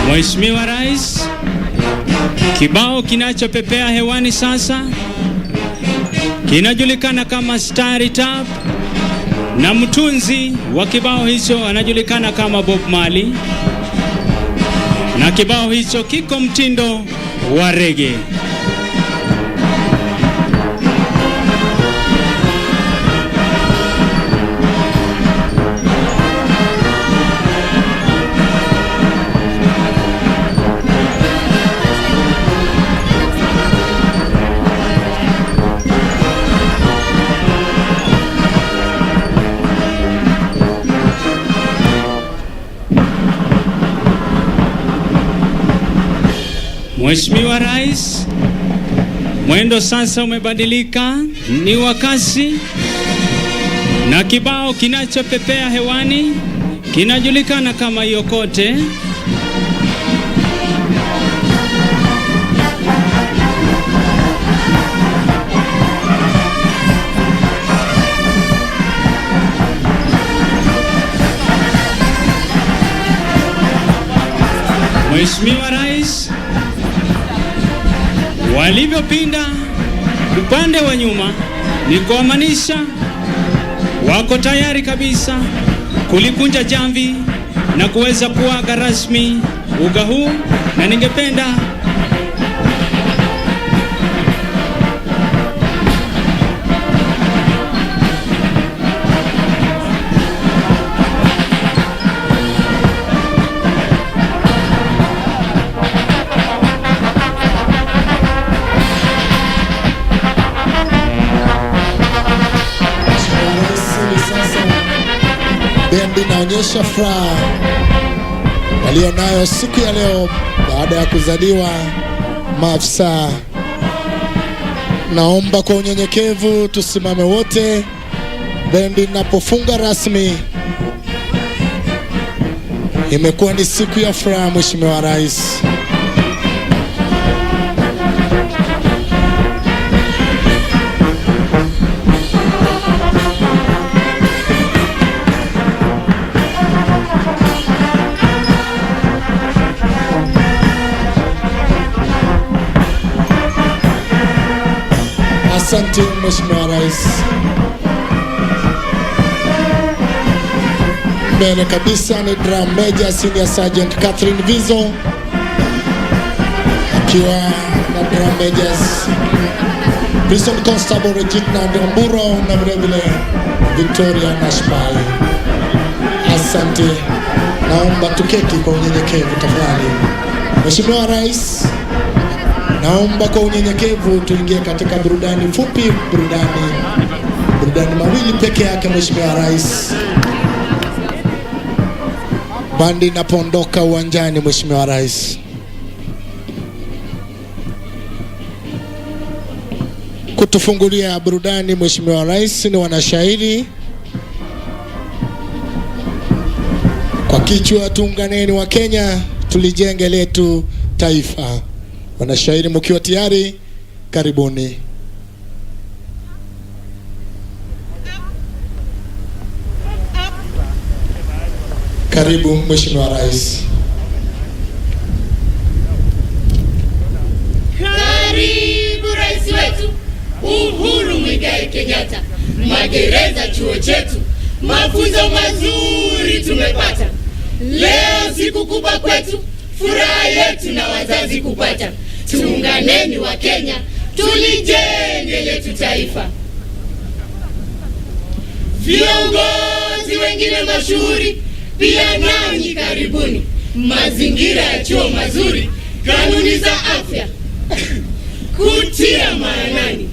Mheshimiwa Rais, kibao kinachopepea hewani sasa kinajulikana kama Starry Tap, na mtunzi wa kibao hicho anajulikana kama Bob Marley, na kibao hicho kiko mtindo wa reggae. Mheshimiwa Rais, mwendo sasa umebadilika, ni wakasi, na kibao kinachopepea hewani kinajulikana kama yokote. Mheshimiwa Rais, walivyopinda upande wa nyuma ni kuamanisha wako tayari kabisa kulikunja jamvi na kuweza kuaga rasmi uga huu, na ningependa bendi inaonyesha furaha walionayo siku ya leo baada ya kuzaliwa maafisa. Naomba kwa unyenyekevu tusimame wote bendi inapofunga rasmi. Imekuwa ni siku ya furaha, Mheshimiwa Rais. Asante Mheshimiwa Rais. Mbele kabisa ni Drum Major Senior Sergeant Catherine Vizo akiwa na Drum Majors Prison Constable Regina Ndamburo na vile Victoria Nashpai. Asante. Naomba tuketi kwa unyenyekevu tafadhali. Mheshimiwa Rais, naomba kwa unyenyekevu tuingie katika burudani fupi, burudani mawili peke yake Mheshimiwa Rais. Bandi inapoondoka uwanjani Mheshimiwa Rais. Kutufungulia burudani Mheshimiwa Rais ni wanashairi kwa kichwa tuunganeni wa Kenya tulijenge letu taifa. Wanashairi mkiwa tayari, karibuni. Karibu Mheshimiwa Rais. Karibu Rais wetu Uhuru Kenyatta. Magereza chuo chetu, mafunzo mazuri tumepata. Leo siku kubwa kwetu, furaha yetu na wazazi kupata. Tuunganeni wa Kenya, tulijenge letu taifa. Viongozi wengine mashuhuri pia nanyi karibuni. Mazingira ya chuo mazuri, kanuni za afya kutia maanani.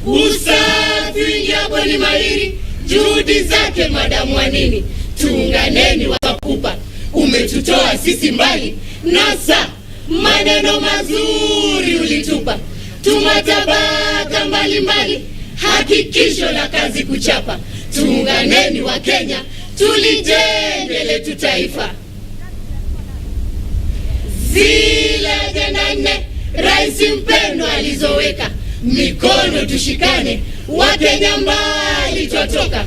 Usafi ingiapo ni mahiri, juhudi zake Madamu Wanini. Tuunganeni wakupa, umetutoa sisi mbali, nasa maneno mazuri ulitupa. Tumatabaka mbalimbali, hakikisho la kazi kuchapa. Tuunganeni wa Kenya, tulijenge letu taifa. Zile agenda 4 Rais mpendwa alizoweka, mikono tushikane, wa Kenya mbali twatoka.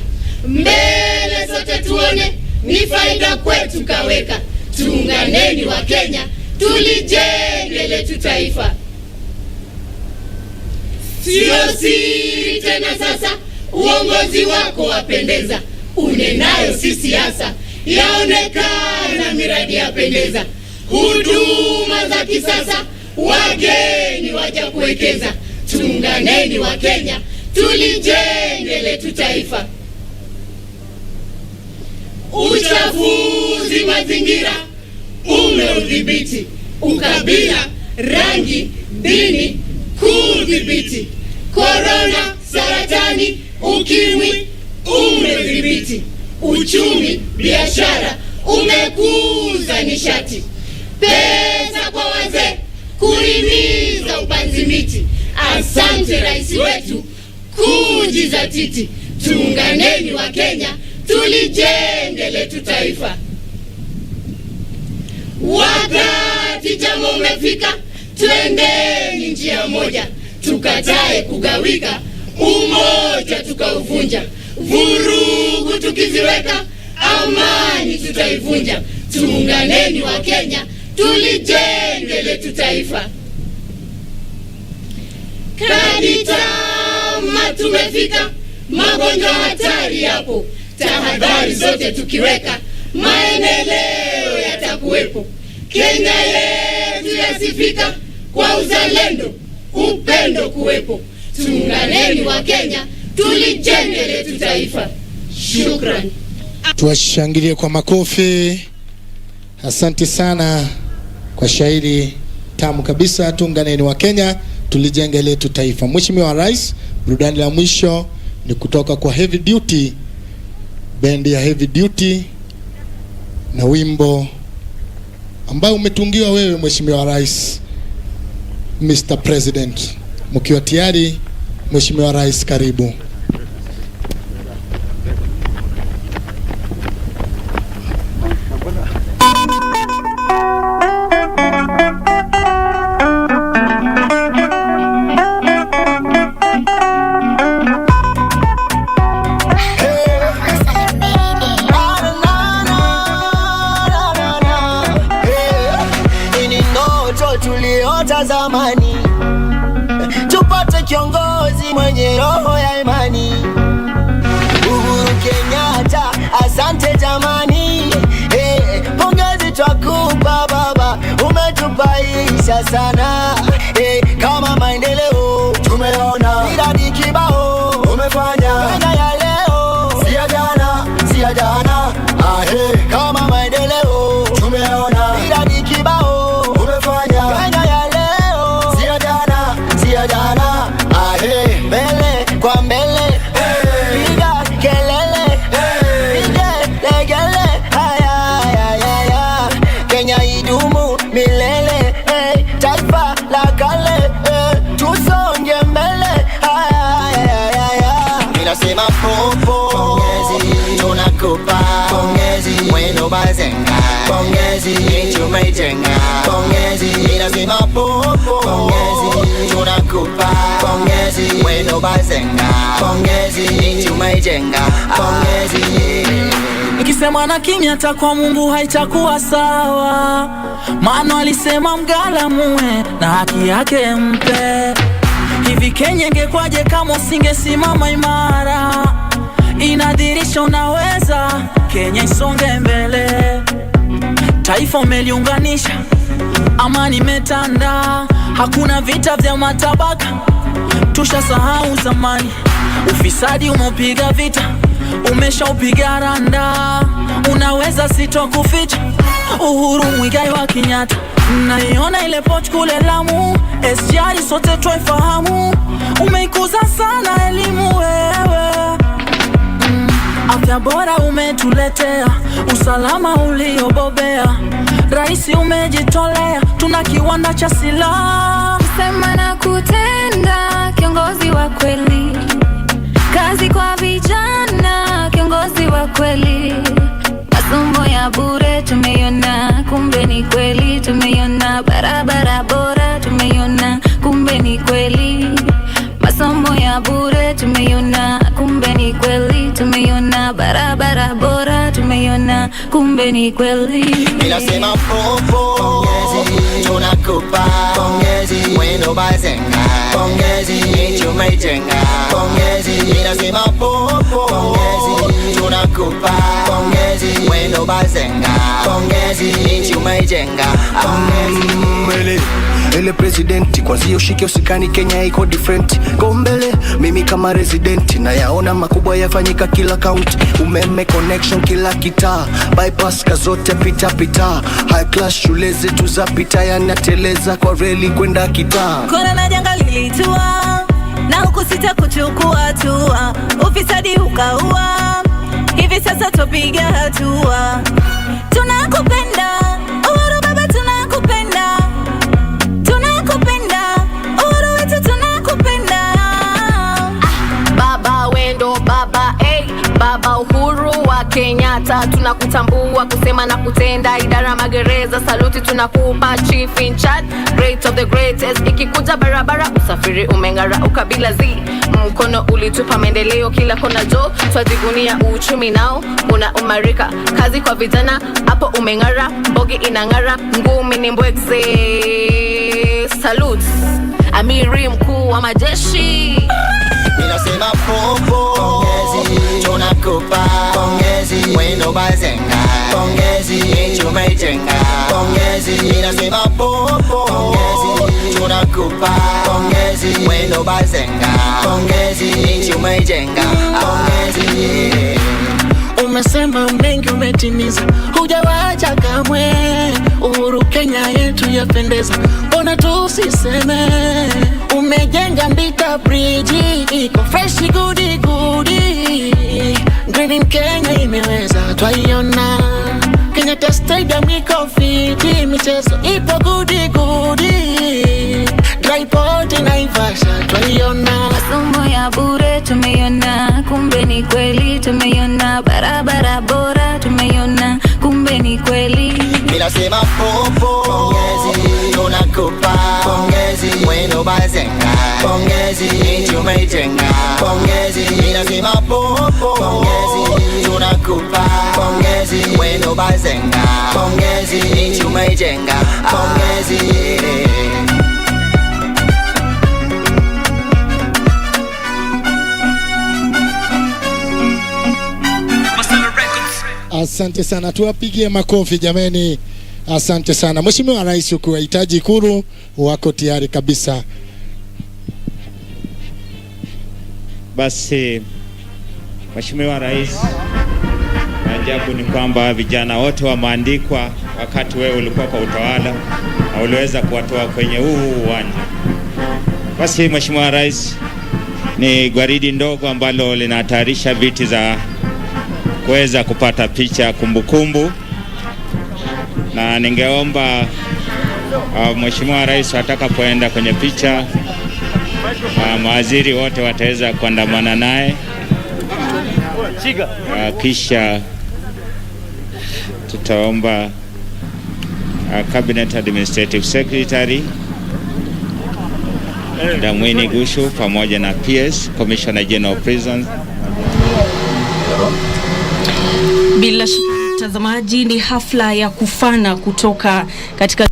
Mbele sote tuone, ni faida kwetu kaweka. Tuunganeni wa Kenya, tulijenge letu taifa. Sio siri tena sasa, uongozi wako wapendeza. Unenayo si siasa, yaonekana miradi yapendeza. Huduma za kisasa, wageni waja kuwekeza. Tuunganeni wa Kenya, tulijenge letu taifa. Uchafuzi mazingira umeudhibiti. Ukabila, rangi, dini kudhibiti. Korona, saratani, ukimwi umedhibiti. Uchumi, biashara umekuza nishati. Pesa kwa wazee kuhimili udhibiti. Asante rais wetu kujizatiti. Tuunganeni wa Kenya, tulijenge letu taifa. Wakati jamu umefika, twendeni njia moja, tukatae kugawika, umoja tukauvunja. Vurugu tukiziweka, amani tutaivunja. Tuunganeni wa Kenya, tulijenge letu taifa. Kaditama tumefika, magonjwa hatari yapo. Tahadhari zote tukiweka, maendeleo yatakuwepo. Kenya yetu yasifika, kwa uzalendo, upendo kuwepo. Tuunganeni wa Kenya, tulijenge letu taifa. Shukrani. Tuwashangilie kwa makofi. Asante sana kwa shairi tamu kabisa. Tuunganeni wa Kenya, tulijenge letu taifa. Mheshimiwa Rais, burudani la mwisho ni kutoka kwa Heavy Duty, bendi ya Heavy Duty, na wimbo ambao umetungiwa wewe Mheshimiwa Rais, Mr. President. Mkiwa tayari, Mheshimiwa Rais, karibu. Zamani tupate kiongozi mwenye roho ya imani. Uhuru Kenyatta, asante jamani. Pongezi twakupa baba, umetupaisha sana. Kama maendeleo tumeona, miradi kibao umefanya. Kenya ya leo si ya jana, si ya jana. Kama maendeleo tumeona, miradi kibao umefanya. Kenya ya mbele kwa mbele, piga kelele, legele, haya. Kenya idumu milele, taifa la kale, tusonge mbele, haya. Ninasema popo, pongezi, tunakupa pongezi, mwendo bazenga, pongezi, tumejenga, pongezi. Ninasema popo, pongezi, tunakupa pongezi, mwendo bazenga, pongezi, tumejenga, pongezi. Nikisema na kimya kwa Mungu haitakuwa sawa, maana alisema mgala muwe na haki yake mpe. Hivi Kenya ingekwaje kama usingesimama imara? Inadhihirisha unaweza, Kenya isonge mbele. Taifa umeliunganisha, amani metanda, hakuna vita vya matabaka. Tushasahau zamani, ufisadi umepiga vita, umeshaupiga randa. Unaweza sitokuficha, Uhuru Muigai wa Kenyatta. Naiona ile port kule Lamu, SGR sote twaifahamu. Umeikuza sana elimu wewe, afya bora umetuletea, usalama uliobobea. Rais umejitolea, tuna kiwanda cha silaha. Sema na kutenda, kiongozi wa kweli. Kazi kwa vijana, kiongozi wa kweli. Masomo ya bure tumeiona, kumbe ni kweli. Tumeiona barabara bora, tumeiona, kumbe ni kweli. Masomo ya bure tumeiona, kumbe ni kweli. Tumeiona barabara bora, tumeiona, kumbe ni kweli. Ninasema popo, pongezi, tunakupa pongezi, mwendo bazenga, pongezi, tumejenga, pongezi. Ninasema popo, pongezi, tunakupa pongezi, mwendo bazenga, pongezi, tumejenga, pongezi. Ele presidenti, kwanzia ushike usikani, Kenya iko different. Go mbele, mimi kama resident, na yaona makubwa yafanyika kila county. Umeme connection kila kitaa, bypass kazote pita. High class shule zetu za pita, yanateleza kwa reli kwenda kitaa. Corona janga lilitua, na hukusita kuchukua hatua. Ufisadi ukaua, hivi sasa tupiga hatua. Tunakupenda Uhuru baba, tunakupenda. Tunakupenda Uhuru Kenyatta, tunakutambua kusema na kutenda. Idara magereza, saluti tunakupa. Chief in charge, great of the greatest. Ikikuja barabara, usafiri umengara. Ukabila zi, mkono ulitupa maendeleo kila kona jo. Twajivunia uchumi nao, una umarika. Kazi kwa vijana, hapo umengara. Mbogi inangara, ngumi ni mbwekze. Salute, amiri mkuu wa majeshi. Minasema popo, pongezi, tunakupa pongezi, wendo bazenga, pongezi, tumejenga, pongezi. Minasema popo, pongezi, tunakupa pongezi, wendo bazenga, pongezi, tumejenga, pongezi. Umesema mengi umetimiza, hujawacha kamwe. Uhuru Kenya yetu yapendeza, mbona tusiseme? Umejenga Mbita bridge, iko fresh goody goody. Green in Kenya imeweza, twaiona. Kenyatta Stadium iko fiti, michezo ipo goody goody. Dry port Naivasha twaiona. Masomo ya bure tumeiona, kumbe ni kweli tumeiona. Barabara bora tumeiona, kumbe ni kweli. Minasema popo, pongezi, tunakupa pongezi, wendo bazenga, pongezi, tumejenga, pongezi. Minasema popo, pongezi, tunakupa pongezi, wendo bazenga, pongezi, tumejenga, pongezi. Asante sana, tuwapigie makofi jameni. Asante sana. Mheshimiwa Rais, ukiwahitaji Ikulu wako tayari kabisa. Basi Mheshimiwa Rais, ajabu ni kwamba vijana wote wameandikwa wakati wewe ulikuwa kwa utawala na uliweza kuwatoa kwenye huu uwanja. Basi Mheshimiwa Rais, ni gwaridi ndogo ambalo linatayarisha viti za kuweza kupata picha kumbukumbu, na ningeomba Mheshimiwa Rais atakapoenda kwenye picha mawaziri wote wataweza kuandamana naye, kisha tutaomba Cabinet Administrative Secretary Damwini Gushu pamoja na PS Commissioner General of Prisons. Bila shaka mtazamaji, ni hafla ya kufana kutoka katika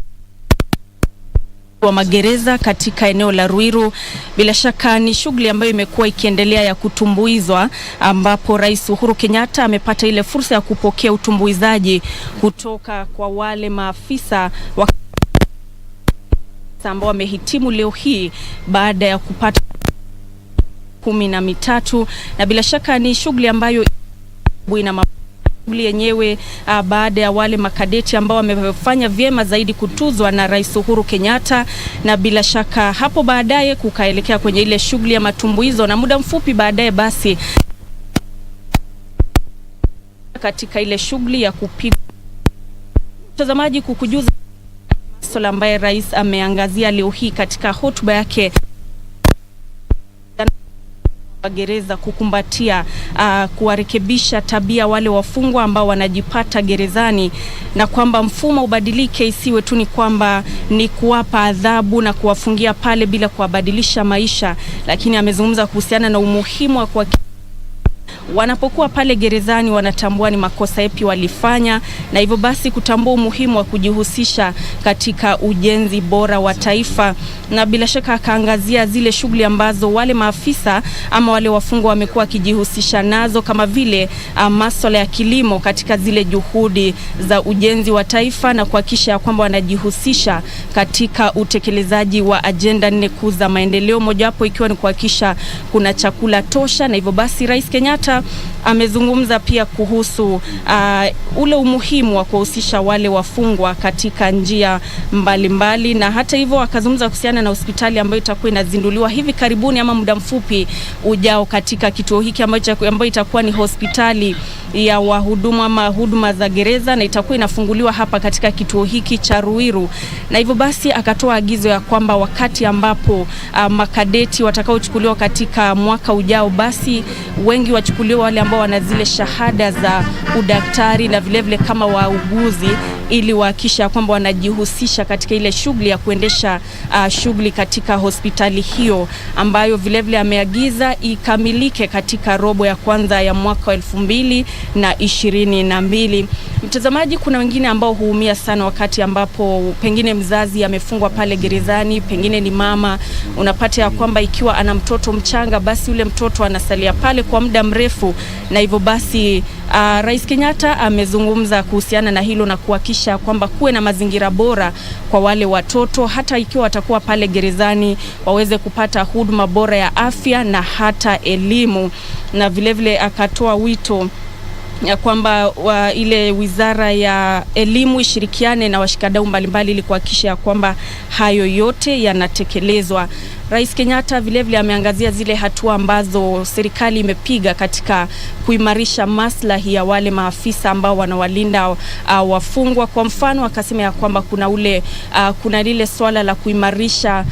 wa magereza katika eneo la Ruiru. Bila shaka ni shughuli ambayo imekuwa ikiendelea ya kutumbuizwa, ambapo Rais Uhuru Kenyatta amepata ile fursa ya kupokea utumbuizaji kutoka kwa wale maafisa ambao wamehitimu leo hii baada ya kupata 13, na bila shaka ni shughuli ambayo ina shughuli yenyewe baada ya wale makadeti ambao wamefanya vyema zaidi kutuzwa na Rais Uhuru Kenyatta, na bila shaka hapo baadaye kukaelekea kwenye ile shughuli ya matumbuizo, na muda mfupi baadaye basi katika ile shughuli ya kupiga mtazamaji kukujuza masuala ambaye rais ameangazia leo hii katika hotuba yake gereza, kukumbatia kuwarekebisha tabia wale wafungwa ambao wanajipata gerezani, na kwamba mfumo ubadilike, isiwe tu ni kwamba ni kuwapa adhabu na kuwafungia pale bila kuwabadilisha maisha, lakini amezungumza kuhusiana na umuhimu wa kwa wanapokuwa pale gerezani wanatambua ni makosa yapi walifanya, na hivyo basi kutambua umuhimu wa kujihusisha katika ujenzi bora wa taifa. Na bila shaka akaangazia zile shughuli ambazo wale maafisa ama wale wafungwa wamekuwa kijihusisha nazo, kama vile masuala ya kilimo katika zile juhudi za ujenzi wa taifa, na kuhakikisha kwamba wanajihusisha katika utekelezaji wa agenda 4 kuu za maendeleo, mojawapo ikiwa ni kuhakikisha kuna chakula tosha. Na hivyo basi Rais Kenyatta amezungumza pia kuhusu ule umuhimu wa kuhusisha wale wafungwa katika njia mbalimbali, na hata hivyo akazungumza kuhusiana na hospitali ambayo itakuwa inazinduliwa hivi karibuni ama muda mfupi ujao katika kituo hiki ambayo itakuwa ni hospitali ya wahudumu ama huduma za gereza, na itakuwa inafunguliwa hapa katika kituo hiki cha Ruiru. Na hivyo basi akatoa agizo ya kwamba wakati ambapo makadeti watakaochukuliwa katika mwaka ujao, basi wengi wachukuliwa wachukuliwe wale ambao wana zile shahada za udaktari na vilevile kama wauguzi, ili wahakisha kwamba wanajihusisha katika ile shughuli ya kuendesha shughuli katika hospitali hiyo, ambayo vilevile ameagiza ikamilike katika robo ya kwanza ya mwaka 2022. Mtazamaji, kuna wengine ambao huumia sana wakati ambapo pengine mzazi amefungwa pale gerezani, pengine ni mama. Unapata ya kwamba ikiwa ana mtoto mchanga, basi yule mtoto anasalia pale kwa muda mrefu, na hivyo basi Rais Kenyatta amezungumza kuhusiana na hilo na kuhakikisha kwamba kuwe na mazingira bora kwa wale watoto, hata ikiwa watakuwa pale gerezani waweze kupata huduma bora ya afya na hata elimu. Na vilevile akatoa wito ya kwamba ile wizara ya elimu ishirikiane na washikadau mbalimbali ili kuhakikisha kwamba hayo yote yanatekelezwa. Rais Kenyatta vilevile ameangazia zile hatua ambazo serikali imepiga katika kuimarisha maslahi ya wale maafisa ambao wanawalinda wafungwa. Kwa mfano, akasema ya kwamba kuna lile swala la kuimarisha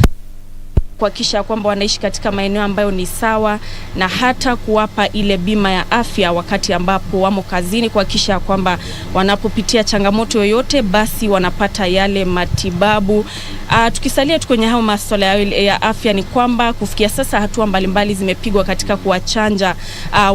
kuhakikisha kwamba wanaishi katika maeneo ambayo ni sawa, na hata kuwapa ile bima ya afya wakati ambapo wamo kazini, kuhakikisha kwamba wanapopitia changamoto yoyote basi wanapata yale matibabu. Tukisalia kwenye hao masuala ya afya, ni kwamba kufikia sasa hatua mbalimbali zimepigwa katika kuwachanja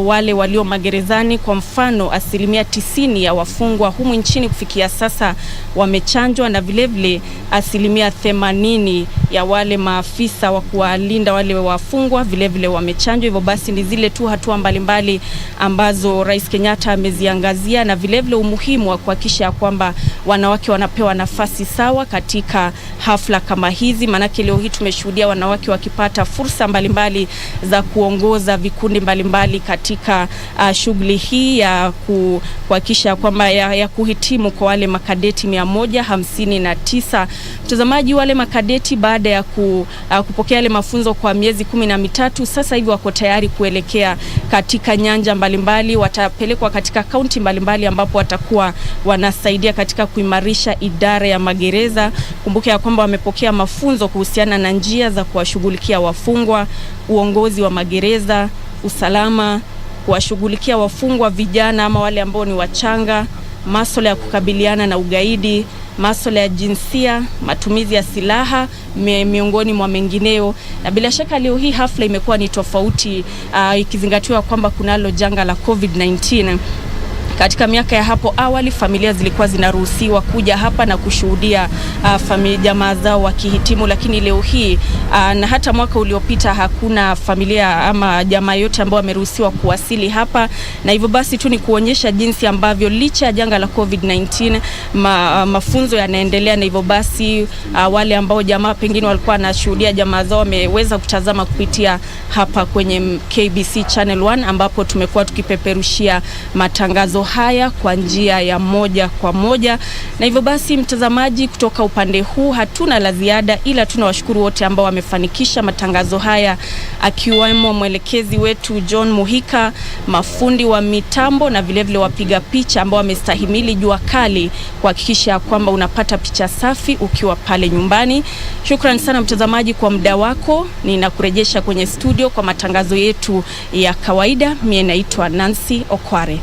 wale walio magerezani. Kwa mfano, 90% ya wafungwa humu nchini kufikia sasa wamechanjwa, na vilevile 80% ya wale maafisa wa kuwalinda wale wafungwa vilevile wamechanjwa. Hivyo basi ni zile tu hatua mbalimbali ambazo Rais Kenyatta ameziangazia, na vilevile umuhimu wa kuhakikisha kwamba wanawake wanapewa nafasi sawa katika hafla kama hizi. Manake leo hii tumeshuhudia wanawake wakipata fursa mbalimbali za kuongoza vikundi mbalimbali katika shughuli hii ya kuhakikisha kwamba ya kuhitimu kwa wale makadeti 159. Mtazamaji, wale makadeti baada ya kupokea yale mafunzo kwa miezi 13, sasa hivi wako tayari kuelekea katika nyanja mbalimbali. Watapelekwa katika kaunti mbalimbali ambapo watakuwa wanasaidia katika kuimarisha idara ya magereza. Kumbuka ya kwamba wamepokea mafunzo kuhusiana na njia za kuwashughulikia wafungwa, uongozi wa magereza, usalama, kuwashughulikia wafungwa vijana ama wale ambao ni wachanga, masuala ya kukabiliana na ugaidi, masuala ya jinsia, matumizi ya silaha, miongoni mwa mengineo. Na bila shaka leo hii hafla imekuwa ni tofauti ikizingatiwa kwamba kunalo janga la COVID-19. Katika miaka ya hapo awali familia zilikuwa zinaruhusiwa kuja hapa na kushuhudia jamaa zao wakihitimu, lakini leo hii na hata mwaka uliopita hakuna familia ama jamaa yote ambao wameruhusiwa kuwasili hapa. Na hivyo basi tu ni kuonyesha jinsi ambavyo licha ya janga la COVID-19 mafunzo yanaendelea, na hivyo basi wale ambao jamaa pengine walikuwa wanashuhudia jamaa zao wameweza kutazama kupitia hapa kwenye KBC Channel 1, ambapo tumekuwa tukipeperushia matangazo haya kwa njia ya moja kwa moja. Na hivyo basi mtazamaji, kutoka upande huu hatuna la ziada, ila tunawashukuru wote ambao wamefanikisha matangazo haya, akiwemo mwelekezi wetu John Muhika, mafundi wa mitambo na vilevile wapiga picha ambao wamestahimili jua kali kuhakikisha kwamba unapata picha safi ukiwa pale nyumbani. Shukrani sana mtazamaji kwa muda wako. Ninakurejesha kwenye studio kwa matangazo yetu ya kawaida. Mimi naitwa Nancy Okware.